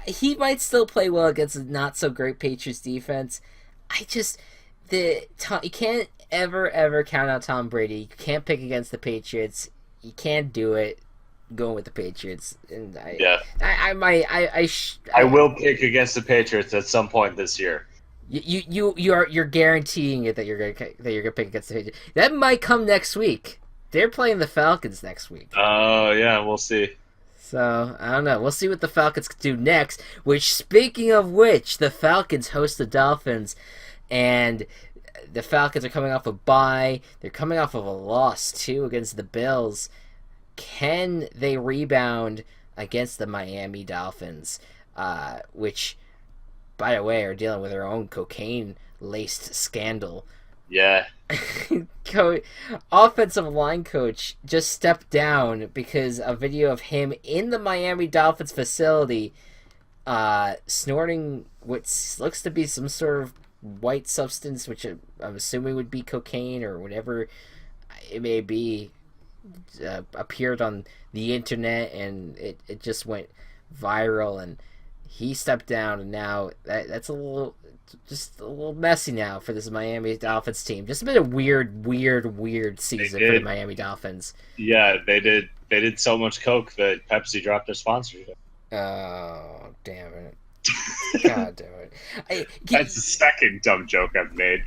he might still play well against a not so great Patriots defense. You can't ever count out Tom Brady. You can't pick against the Patriots. You can't do it going with the Patriots. And I will pick against the Patriots at some point this year. You're guaranteeing it that you're gonna pick against the Patriots. That might come next week. They're playing the Falcons next week. Oh yeah, we'll see. So, I don't know. We'll see what the Falcons can do next. Which, speaking of which, the Falcons host the Dolphins. And the Falcons are coming off a bye. They're coming off of a loss, too, against the Bills. Can they rebound against the Miami Dolphins? Which, by the way, are dealing with their own cocaine-laced scandal. Yeah. Offensive line coach just stepped down because a video of him in the Miami Dolphins facility snorting what looks to be some sort of white substance, which I'm assuming would be cocaine or whatever it may be, appeared on the internet, and it just went viral, and he stepped down, and now that's a little messy now for this Miami Dolphins team. Just been a weird season for the Miami Dolphins. Yeah, they did so much coke that Pepsi dropped their sponsorship. Oh, damn it. God damn it. That's the second dumb joke I've made.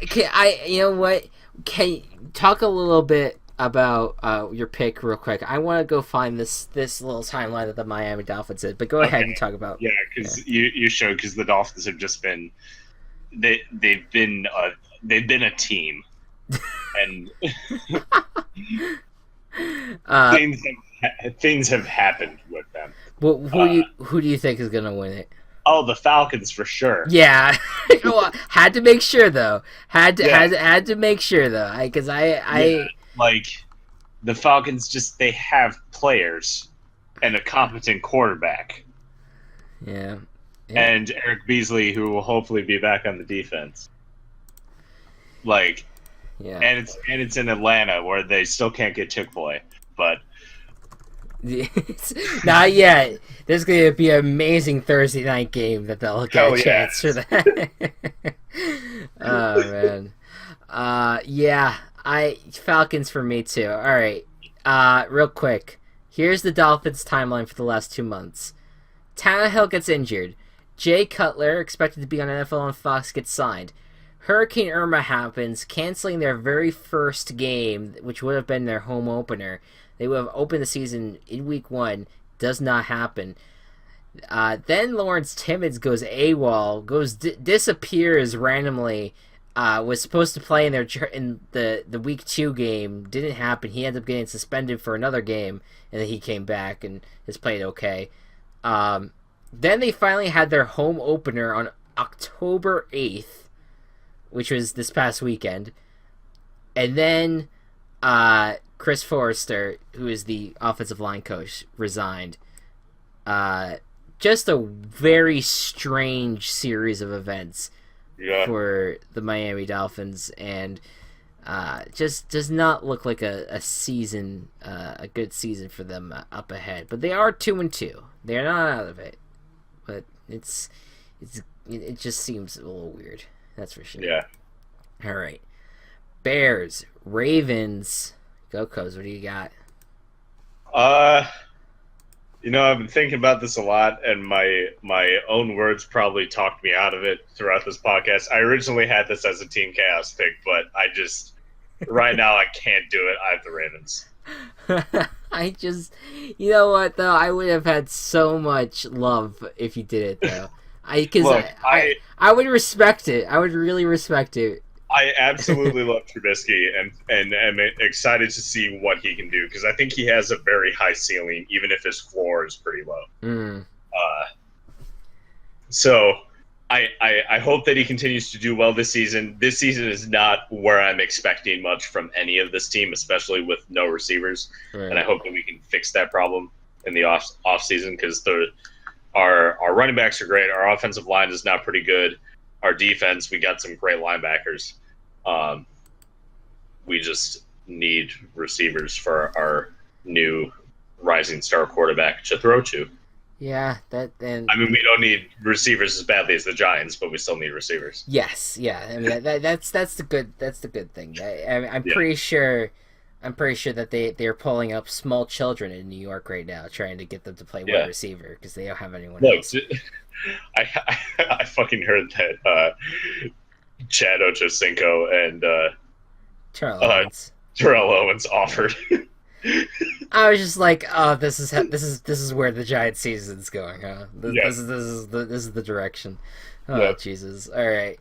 You know what? Can you talk a little bit about your pick real quick? I want to go find this little timeline that the Miami Dolphins did, but go ahead and talk about. Yeah, because you showed, because the Dolphins have just been they've been a team, and things have happened with them. Who do you think is gonna win it? Oh, the Falcons for sure. Yeah, well, had to make sure though. Had to make sure though. Because like the Falcons they have players and a competent quarterback. Yeah. And Eric Beasley, who will hopefully be back on the defense. Like, yeah, and it's in Atlanta where they still can't get Chick-fil-A, but not yet. There's going to be an amazing Thursday night game that they'll get a chance for that. Oh man, yeah, Falcons for me too. All right, real quick. Here's the Dolphins timeline for the last 2 months. Tannehill gets injured. Jay Cutler, expected to be on NFL on Fox, gets signed. Hurricane Irma happens, canceling their very first game, which would have been their home opener. They would have opened the season in week 1. Does not happen. Then Lawrence Timmons goes AWOL, disappears randomly. Was supposed to play in the week 2 game. Didn't happen. He ended up getting suspended for another game, and then he came back and has played okay. Then they finally had their home opener on October 8th, which was this past weekend. And then Chris Forrester, who is the offensive line coach, resigned. Just a very strange series of events for the Miami Dolphins, and just does not look like a season, a good season for them up ahead. But they are 2-2. They're not out of it, but it just seems a little weird. That's for sure. Yeah. All right. Bears, Ravens, Gocubs. What do you got? I've been thinking about this a lot, and my own words probably talked me out of it throughout this podcast. I originally had this as a Team Chaos pick, but right now I can't do it. I have the Ravens. You know what though? I would have had so much love if you did it though. I would respect it. I would really respect it. I absolutely love Trubisky and am excited to see what he can do because I think he has a very high ceiling, even if his floor is pretty low. So I hope that he continues to do well this season. This season is not where I'm expecting much from any of this team, especially with no receivers. Right. And I hope that we can fix that problem in the off season because our running backs are great. Our offensive line is now pretty good. Our defense, we got some great linebackers. We just need receivers for our new rising star quarterback to throw to. Yeah, we don't need receivers as badly as the Giants, but we still need receivers. Yes, yeah. I mean that's the good thing. I'm pretty sure that they're pulling up small children in New York right now, trying to get them to play wide receiver because they don't have anyone else. I fucking heard that Chad Ochocinco and Terrell Owens offered. I was just like, oh, this is where the Giant season's going, huh? This is the direction. Oh, Jesus! All right.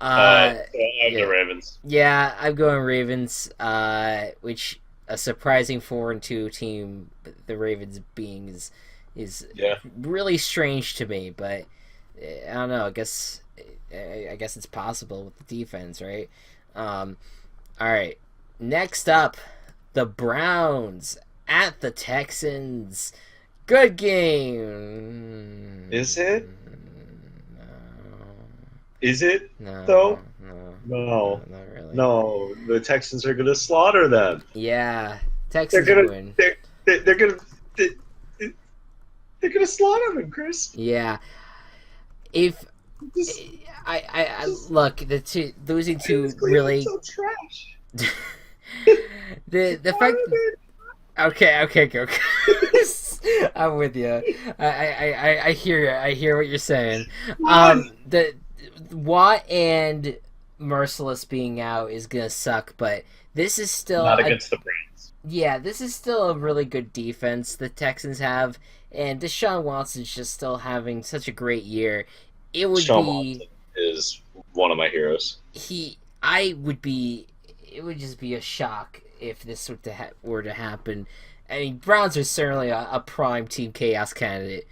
I'm the Ravens. Yeah, I'm going Ravens. Which a surprising 4-2 team. The Ravens being is really strange to me, but I don't know. I guess it's possible with the defense, right? All right. Next up, the Browns at the Texans. Good game. Is it? No. Is it? No. Though? No, not really. No, the Texans are going to slaughter them. Yeah, Texans win. They're going to slaughter them, Chris. Yeah. If I look, losing to really so trash. the fact. Okay, go. I'm with you. I hear you. I hear what you're saying. The Watt and Merciless being out is gonna suck, but this is still not against the Browns. Yeah, this is still a really good defense the Texans have, and Deshaun Watson's just still having such a great year. It would Watson is one of my heroes. It would just be a shock if this were to happen. I mean, Browns are certainly a prime team chaos candidate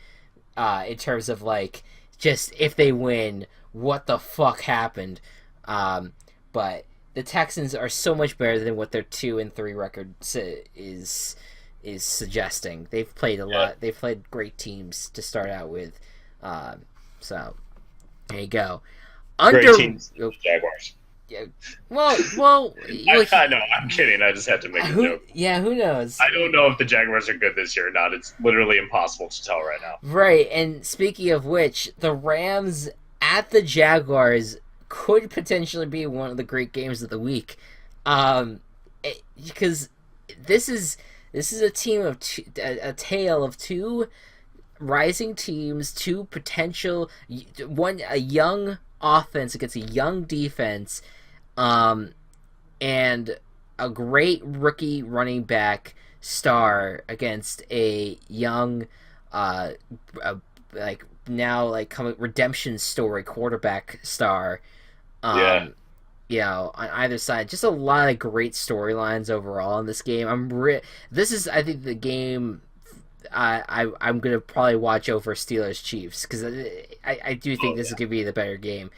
in terms of like just if they win, what the fuck happened? But the Texans are so much better than what their 2-3 record is suggesting. They've played a lot. They've played great teams to start out with. So there you go. Great teams, Jaguars. Yeah. Well. I know. I'm kidding. I just had to make a joke. Yeah. Who knows? I don't know if the Jaguars are good this year or not. It's literally impossible to tell right now. Right. And speaking of which, the Rams at the Jaguars could potentially be one of the great games of the week, because this is a team of a tale of two rising teams, two potential a young offense against a young defense, and a great rookie running back star against a young coming redemption story quarterback star. On either side, just a lot of great storylines overall in this game. This is, I think, the game I'm gonna probably watch over Steelers Chiefs, because I do think this is gonna be the better game.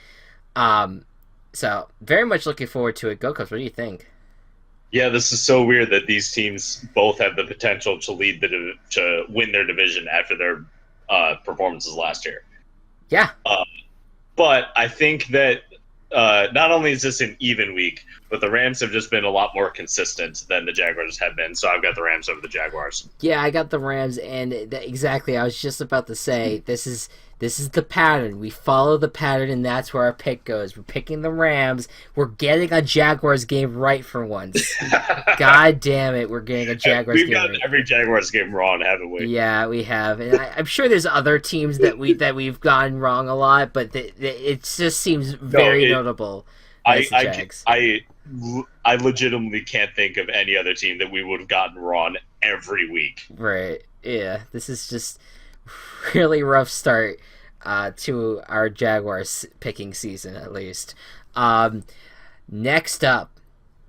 So very much looking forward to it. Go Cubs! What do you think? Yeah, this is so weird that these teams both have the potential to to win their division after their performances last year. Yeah, but I think that not only is this an even week, but the Rams have just been a lot more consistent than the Jaguars have been. So I've got the Rams over the Jaguars. Yeah, I got the Rams, and exactly. I was just about to say this is the pattern. We follow the pattern, and that's where our pick goes. We're picking the Rams. We're getting a Jaguars game right for once. God damn it, we're getting a Jaguars game. We've gotten every Jaguars game wrong, haven't we? Yeah, we have, and I'm sure there's other teams that we've gotten wrong a lot, but it just seems very notable. I legitimately can't think of any other team that we would have gotten wrong every week. Right. Yeah. This is just really rough start to our Jaguars picking season, at least. Next up,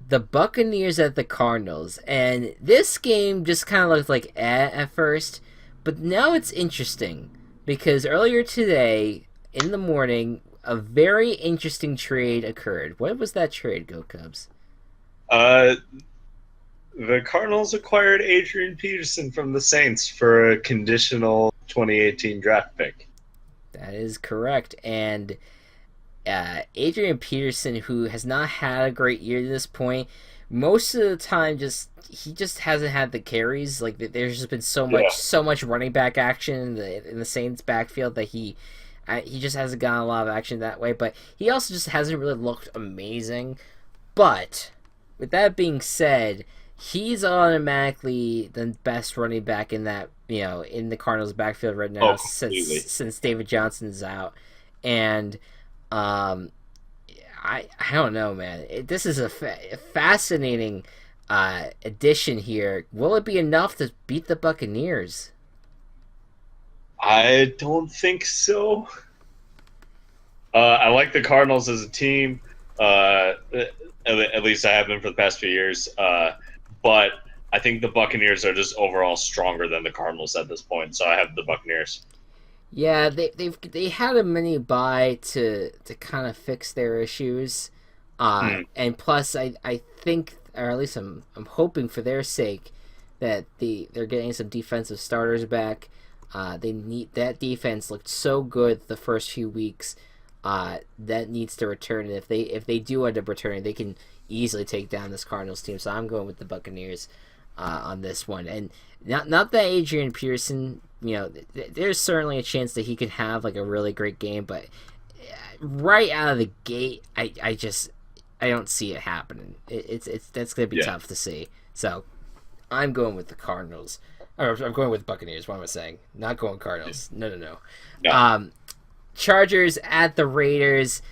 the Buccaneers at the Cardinals. And this game just kind of looked like at first, but now it's interesting because earlier today, in the morning, a very interesting trade occurred. What was that trade, Go Cubs? The Cardinals acquired Adrian Peterson from the Saints for a conditional 2018 draft pick. That is correct. And Adrian Peterson, who has not had a great year to this point, most of the time he just hasn't had the carries. Like, there's just been so much running back action in the Saints backfield that he just hasn't gotten a lot of action that way, but he also just hasn't really looked amazing. But with that being said, he's automatically the best running back in that, in the Cardinals backfield right now since David Johnson's out. And I don't know, man. This is a fascinating addition here. Will it be enough to beat the Buccaneers? I don't think so. I like the Cardinals as a team. At least I have been for the past few years. But I think the Buccaneers are just overall stronger than the Cardinals at this point. So I have the Buccaneers. Yeah, they had a mini bye to kind of fix their issues. And plus, I think, or at least I'm hoping for their sake, that they're getting some defensive starters back. They need that defense looked so good the first few weeks. That needs to return, and if they do end up returning, they can easily take down this Cardinals team. So I'm going with the Buccaneers on this one. And not that Adrian Peterson, there's certainly a chance that he could have like a really great game, but right out of the gate, I don't see it happening. That's gonna be tough to see. So I'm going with the Cardinals. Or I'm going with Buccaneers. What am I saying? Not going Cardinals. No. Chargers at the Raiders.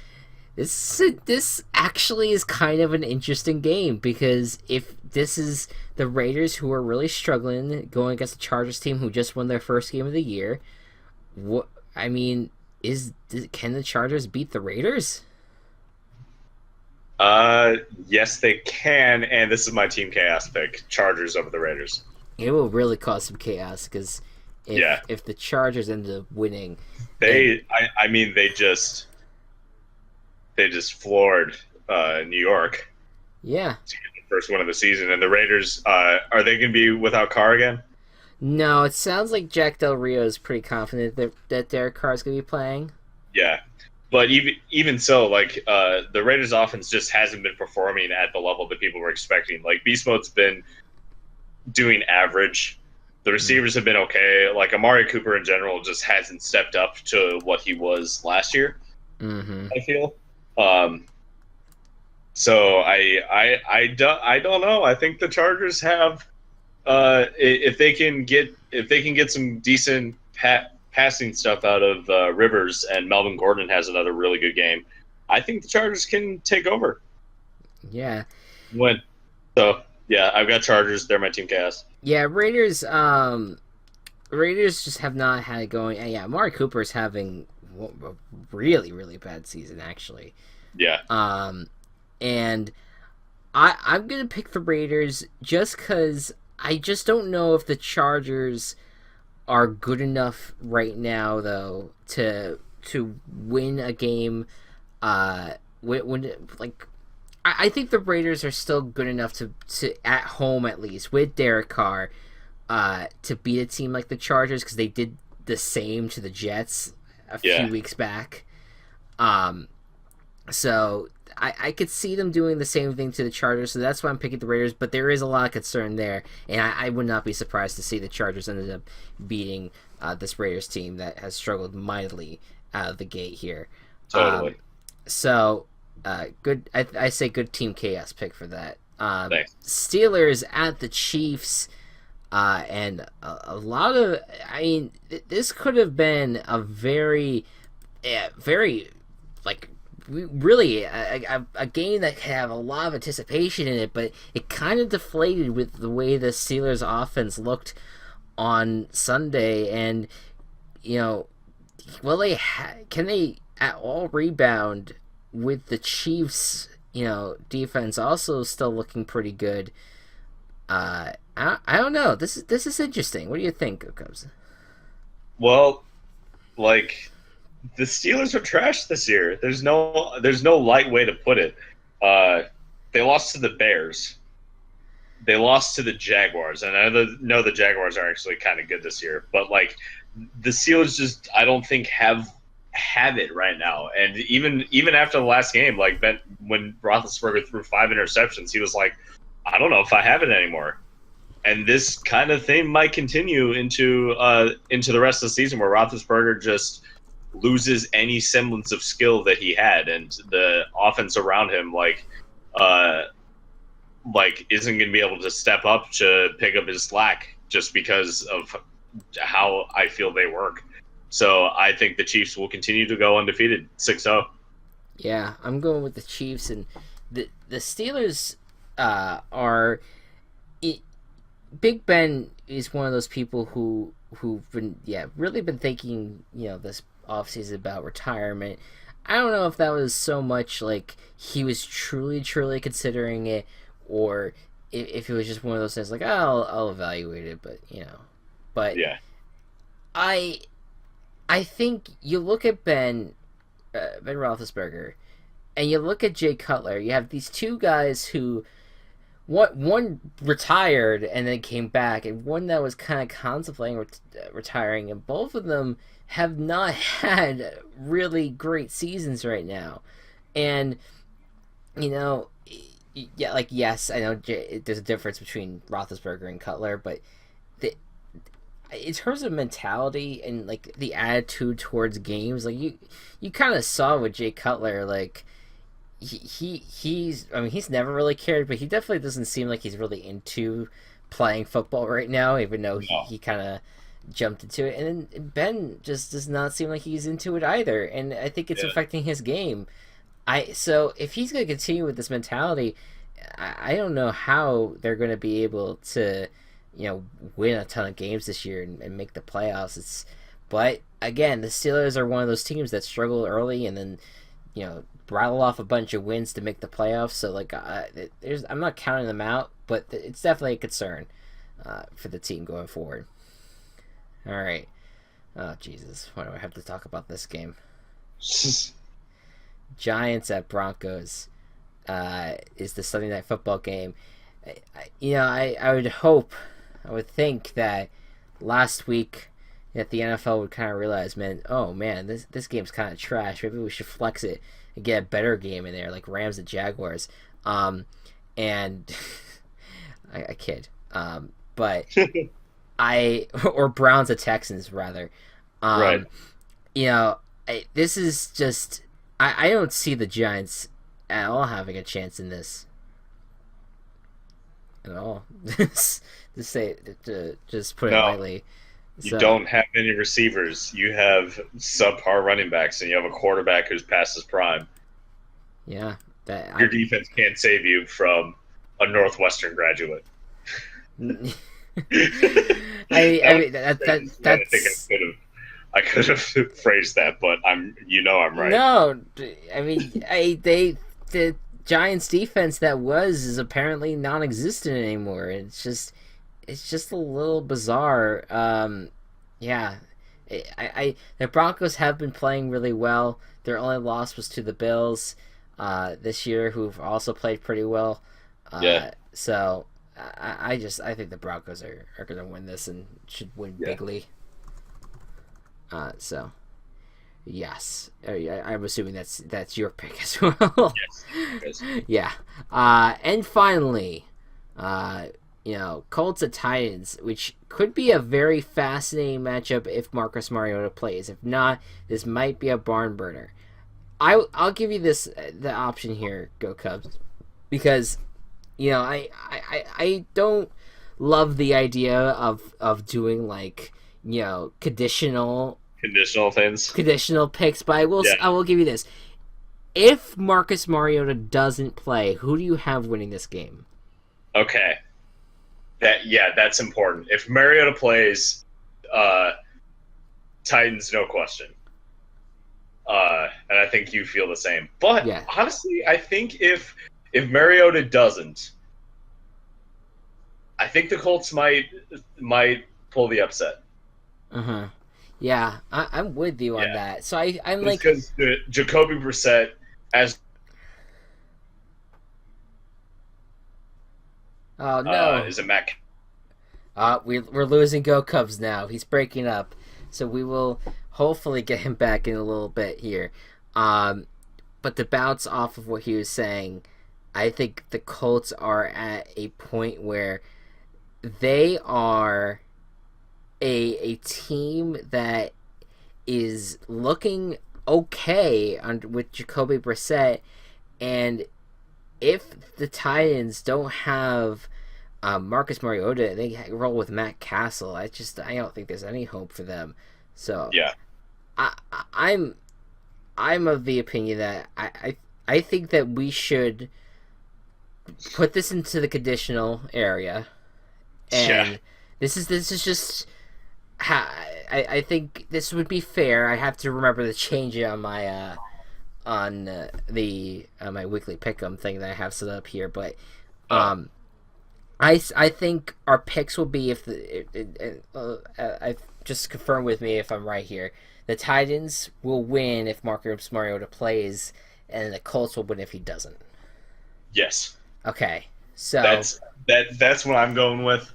This actually is kind of an interesting game, because if this is the Raiders, who are really struggling going against the Chargers team who just won their first game of the year, can the Chargers beat the Raiders? Yes, they can, and this is my Team Chaos pick: Chargers over the Raiders. It will really cause some chaos because Yeah, if the Chargers end up winning, I mean, they just floored New York yeah. to get the first one of the season, and the Raiders are they going to be without Carr again? No, it sounds like Jack Del Rio is pretty confident that Derek Carr is going to be playing. Yeah, but even so, like the Raiders' offense just hasn't been performing at the level that people were expecting. Like Beast Mode's been doing average. The receivers have been okay. Like Amari Cooper in general just hasn't stepped up to what he was last year. Mm-hmm. I feel. Um, so I don't know. I think the Chargers have if they can get some decent passing stuff out of Rivers and Melvin Gordon has another really good game. I think the Chargers can take over. Yeah. Win. So yeah, I've got Chargers. They're my team chaos. Yeah, Raiders. Raiders just have not had it going. And yeah, Amari Cooper's having a really, really bad season actually. Yeah. And I'm gonna pick the Raiders just because I just don't know if the Chargers are good enough right now though to win a game. When like I think the Raiders are still good enough to at home at least with Derek Carr to beat a team like the Chargers because they did the same to the Jets a few weeks back. So I could see them doing the same thing to the Chargers, so that's why I'm picking the Raiders, but there is a lot of concern there, and I would not be surprised to see the Chargers ended up beating this Raiders team that has struggled mightily out of the gate here. Totally. Good. I say good team chaos pick for that. Thanks. Steelers at the Chiefs, and a lot of. I mean, this could have been a very like really a game that could have a lot of anticipation in it, but it kind of deflated with the way the Steelers offense looked on Sunday, and will can they at all rebound with the Chiefs defense also still looking pretty good? I don't know. This is interesting. What do you think, Gocubs? Well, like the Steelers are trash this year. There's no light way to put it. They lost to the Bears. They lost to the Jaguars, and I know the Jaguars are actually kind of good this year. But like the Steelers, just I don't think have it right now. And even after the last game, like when Roethlisberger threw 5 interceptions, he was like, I don't know if I have it anymore. And this kind of thing might continue into the rest of the season, where Roethlisberger just loses any semblance of skill that he had, and the offense around him isn't going to be able to step up to pick up his slack just because of how I feel they work. So I think the Chiefs will continue to go undefeated, 6-0. Yeah, I'm going with the Chiefs, and the Steelers are. Big Ben is one of those people who've been really been thinking this offseason about retirement. I don't know if that was so much like he was truly considering it, or if it was just one of those things like, oh, I'll evaluate it, but yeah. I think you look at Ben Roethlisberger, and you look at Jay Cutler. You have these two guys who, one retired and then came back, and one that was kind of contemplating retiring, and both of them have not had really great seasons right now. And yes, I know there's a difference between Roethlisberger and Cutler, but in terms of mentality and like the attitude towards games, like you kind of saw with Jay Cutler, like he's never really cared, but he definitely doesn't seem like he's really into playing football right now, even though he kind of jumped into it. And then Ben just does not seem like he's into it either, and I think it's affecting his game. So if he's going to continue with this mentality, I don't know how they're going to be able to win a ton of games this year and make the playoffs. But again, the Steelers are one of those teams that struggle early and then rattle off a bunch of wins to make the playoffs. So I'm not counting them out, but it's definitely a concern. for the team going forward. All right. Oh, Jesus. Why do I have to talk about this game? Giants at Broncos is the Sunday Night Football game. I would think that last week that the NFL would kind of realize, this game's kind of trash. Maybe we should flex it and get a better game in there, like Rams and Jaguars. And I kid. But or Browns at Texans rather. Right. This is just I don't see the Giants at all having a chance in this. At all. Just put it lightly. You don't have any receivers. You have subpar running backs, and you have a quarterback who's past his prime. Yeah. Your defense can't save you from a Northwestern graduate. I could have phrased that, but I'm right. No, the Giants defense is apparently non-existent anymore. It's just a little bizarre. The Broncos have been playing really well. Their only loss was to the Bills this year, who've also played pretty well. So I think the Broncos are going to win this and should win bigly. So yes, I'm assuming that's your pick as well. Yes. Yeah. And finally, Colts at Titans, which could be a very fascinating matchup if Marcus Mariota plays. If not, this might be a barn burner. I'll give you the option here, Go Cubs, because I don't love the idea of doing conditional picks, but I will give you this. If Marcus Mariota doesn't play, who do you have winning this game? Okay. That's important. If Mariota plays, Titans, no question. And I think you feel the same. But honestly, I think if Mariota doesn't, I think the Colts might pull the upset. Yeah, I'm with you on that. So I'm like, because Jacoby Brissett as. Oh no! Is it Matt? We're losing Go Cubs now. He's breaking up, so we will hopefully get him back in a little bit here. But to bounce off of what he was saying, I think the Colts are at a point where they are a team that is looking okay with Jacoby Brissett, and if the Titans don't have Marcus Mariota, they roll with Matt Castle. I don't think there's any hope for them. So I'm of the opinion that I think that we should put this into the conditional area, and this is just how I think this would be fair. I have to remember to change it on my my weekly pick'em thing that I have set up here, but I think our picks will be I just confirm with me if I'm right here. The Titans will win if Marcus Mariota plays, and the Colts will win if he doesn't. Yes. Okay. So that's what I'm going with.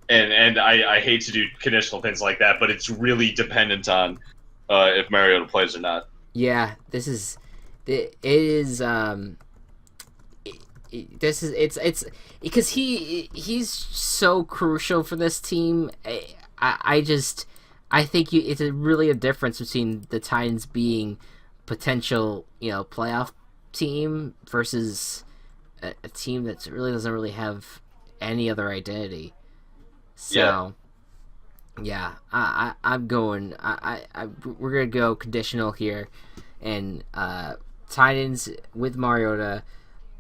And I hate to do conditional things like that, but it's really dependent on if Mariota plays or not. Yeah, it's because he's so crucial for this team. I think it's really a difference between the Titans being potential, playoff team versus a team that really doesn't really have any other identity. So, I'm going. We're gonna go conditional here, and Titans with Mariota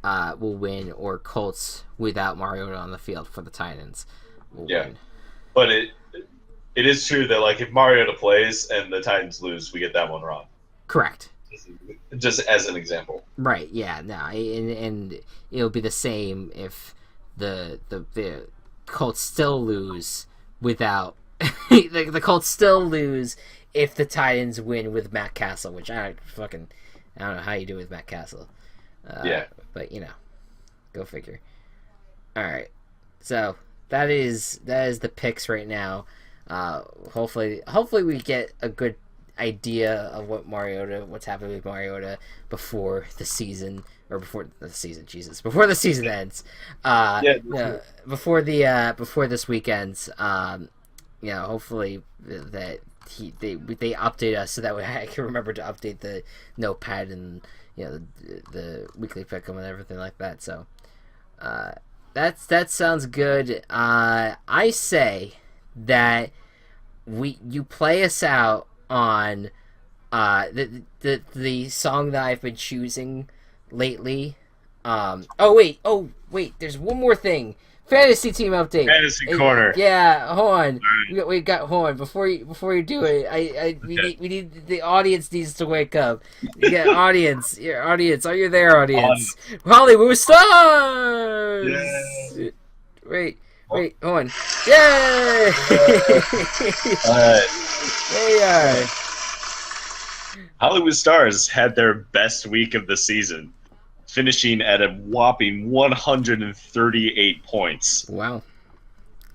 will win, or Colts without Mariota on the field for the Titans will win. But it is true that if Mariota plays and the Titans lose, we get that one wrong. Correct. Just as an example. Right. Yeah. No. And it'll be the same if the Colts still lose without the Colts still lose if the Titans win with Matt Castle, which I don't know how you do with Matt Castle. But go figure. All right, so that is the picks right now. Hopefully we get a good idea of what's happening with Mariota before the season before the season ends. Before this weekend's. Hopefully that they update us so that way I can remember to update the notepad and the weekly pick 'em and everything like that. So that sounds good. I say that you play us out on the song that I've been choosing lately. Oh wait, there's one more thing. Fantasy team update. Fantasy corner. Yeah, hold on. We got hold on before you do it. We need the audience needs to wake up. Yeah, audience. Are you there, audience? Hollywood stars. Yeah. Wait, hold on. Yay! All right. There you are. Hollywood Stars had their best week of the season, finishing at a whopping 138 points. Wow.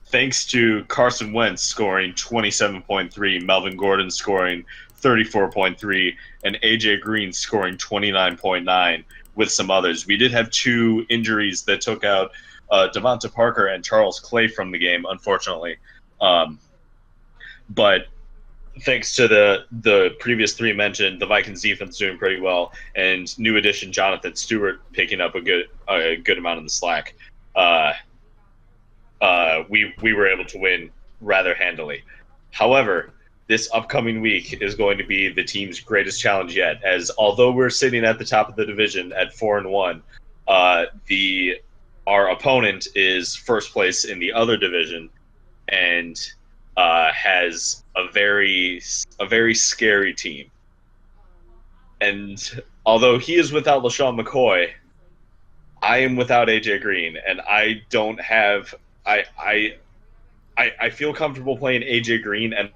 Thanks to Carson Wentz scoring 27.3, Melvin Gordon scoring 34.3, and AJ Green scoring 29.9 with some others. We did have two injuries that took out Devonta Parker and Charles Clay from the game, unfortunately. But thanks to the previous three mentioned, the Vikings defense doing pretty well, and new addition Jonathan Stewart picking up a good amount of the slack. We were able to win rather handily. However, this upcoming week is going to be the team's greatest challenge yet, as although we're sitting at the top of the division at 4-1, our opponent is first place in the other division and has a very scary team. And although he is without LaShawn McCoy, I am without AJ Green, and I don't have I feel comfortable playing AJ Green, and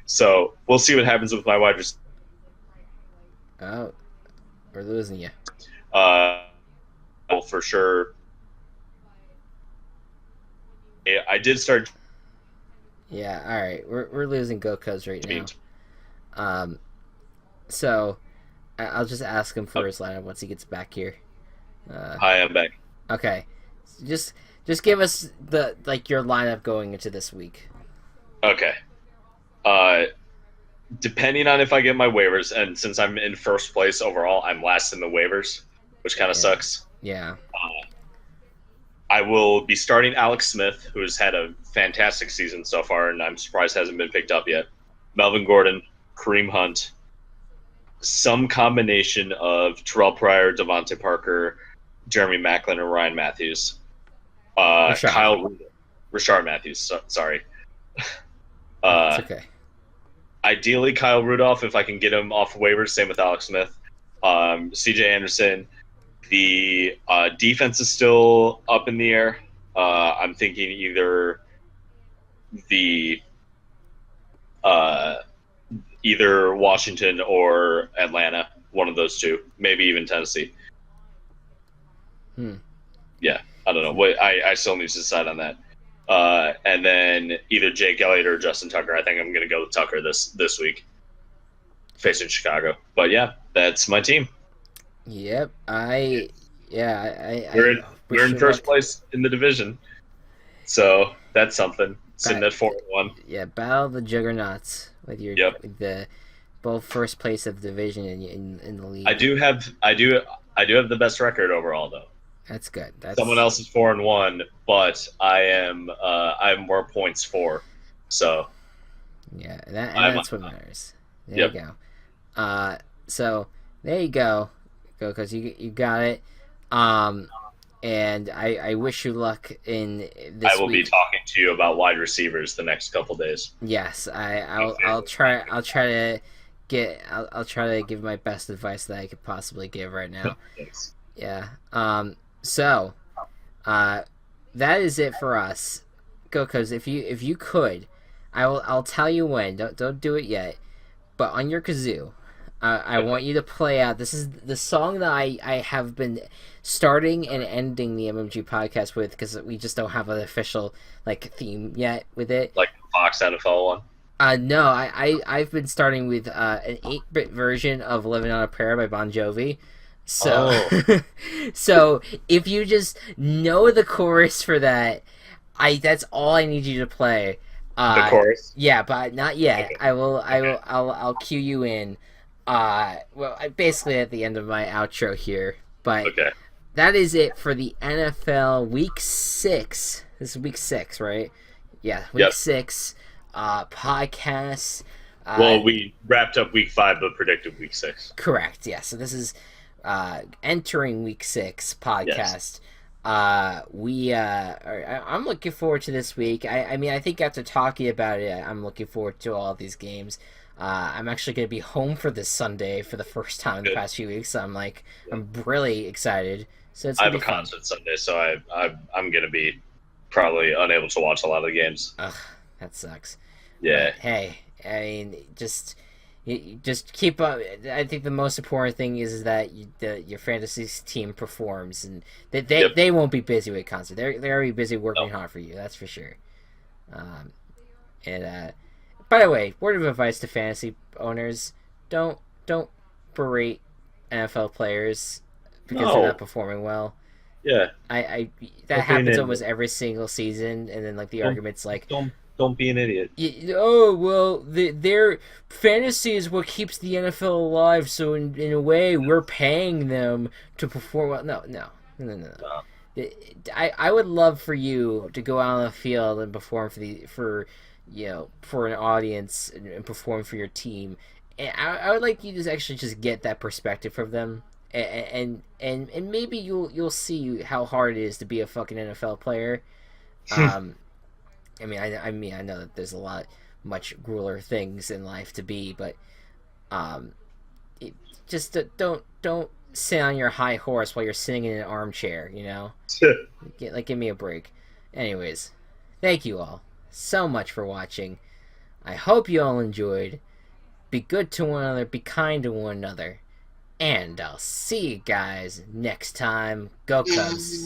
so we'll see what happens with my wide receiver. Oh, we're losing you. Well, for sure. I did start. Yeah, all right. We're losing Gocubs right now. So I'll just ask him for his lineup once he gets back here. Hi, I'm back. Okay, just give us your lineup going into this week. Okay. Depending on if I get my waivers, and since I'm in first place overall, I'm last in the waivers, which kind of sucks. Yeah. I will be starting Alex Smith, who's had a fantastic season so far, and I'm surprised hasn't been picked up yet. Melvin Gordon, Kareem Hunt, some combination of Terrell Pryor, Devontae Parker, Jeremy Maclin, and Ryan Matthews. Rashard Matthews, sorry. It's okay. Ideally, Kyle Rudolph, if I can get him off waivers. Same with Alex Smith. C.J. Anderson. The defense is still up in the air. I'm thinking either either Washington or Atlanta, one of those two, maybe even Tennessee. Yeah, I don't know. I still need to decide on that. And then either Jake Elliott or Justin Tucker. I think I'm going to go with Tucker this week, facing Chicago. But yeah, that's my team. Yep, we're in first place in the division, so that's something. Sitting at 4-1. Yeah, battle the juggernauts with with the both first place of the division in the league. I do have the best record overall, though. That's good. Someone else is 4-1, but I have more points for. So yeah, that's what matters. There you go. So there you go. Because you got it. And I wish you luck in this I will be talking to you about wide receivers the next couple days. Yes, I'll try to I'll try to give my best advice that I could possibly give right now. Thanks. Yeah. So, that is it for us. Gocubs, if you could, I'll tell you when. Don't do it yet. But on your kazoo, I want you to play out. This is the song that I have been starting and ending the MMG podcast with, because we just don't have an official theme yet with it. Like the Fox NFL one. No, I've been starting with an 8-bit version of "Living on a Prayer" by Bon Jovi. So, so if you just know the chorus for that, that's all I need you to play. The chorus? Yeah, but not yet. Okay. I'll cue you in. Basically at the end of my outro here. But okay. That is it for the NFL Week 6. This is Week 6, right? Yeah, Week 6 podcast. Well, we wrapped up Week 5, but predicted Week 6. Correct. Yeah. So this is entering Week 6 podcast. Yes. I'm looking forward to this week. I mean, I think after talking about it, I'm looking forward to all of these games. I'm actually going to be home for this Sunday for the first time in the past few weeks. So I'm really excited. So it's I have a concert Sunday, so I'm going to be probably unable to watch a lot of the games. Ugh, that sucks. Yeah. But, hey, I mean, just keep up. I think the most important thing is that your fantasy team performs, and they won't be busy with concert. They're already busy working hard for you. That's for sure. By the way, word of advice to fantasy owners: don't berate NFL players because they're not performing well. Yeah. That happens almost every single season, and then the argument's don't be an idiot. Oh, well, their fantasy is what keeps the NFL alive, so in a way, we're paying them to perform well. No. I would love for you to go out on the field and perform for an audience and perform for your team. And I would like you to actually just get that perspective from them. And maybe you'll see how hard it is to be a fucking NFL player. I mean, I know that there's much grueler things in life to be, but just don't sit on your high horse while you're sitting in an armchair. Give me a break. Anyways, thank you all so much for watching. I hope you all enjoyed. Be good to one another. Be kind to one another. And I'll see you guys next time. Go Cubs.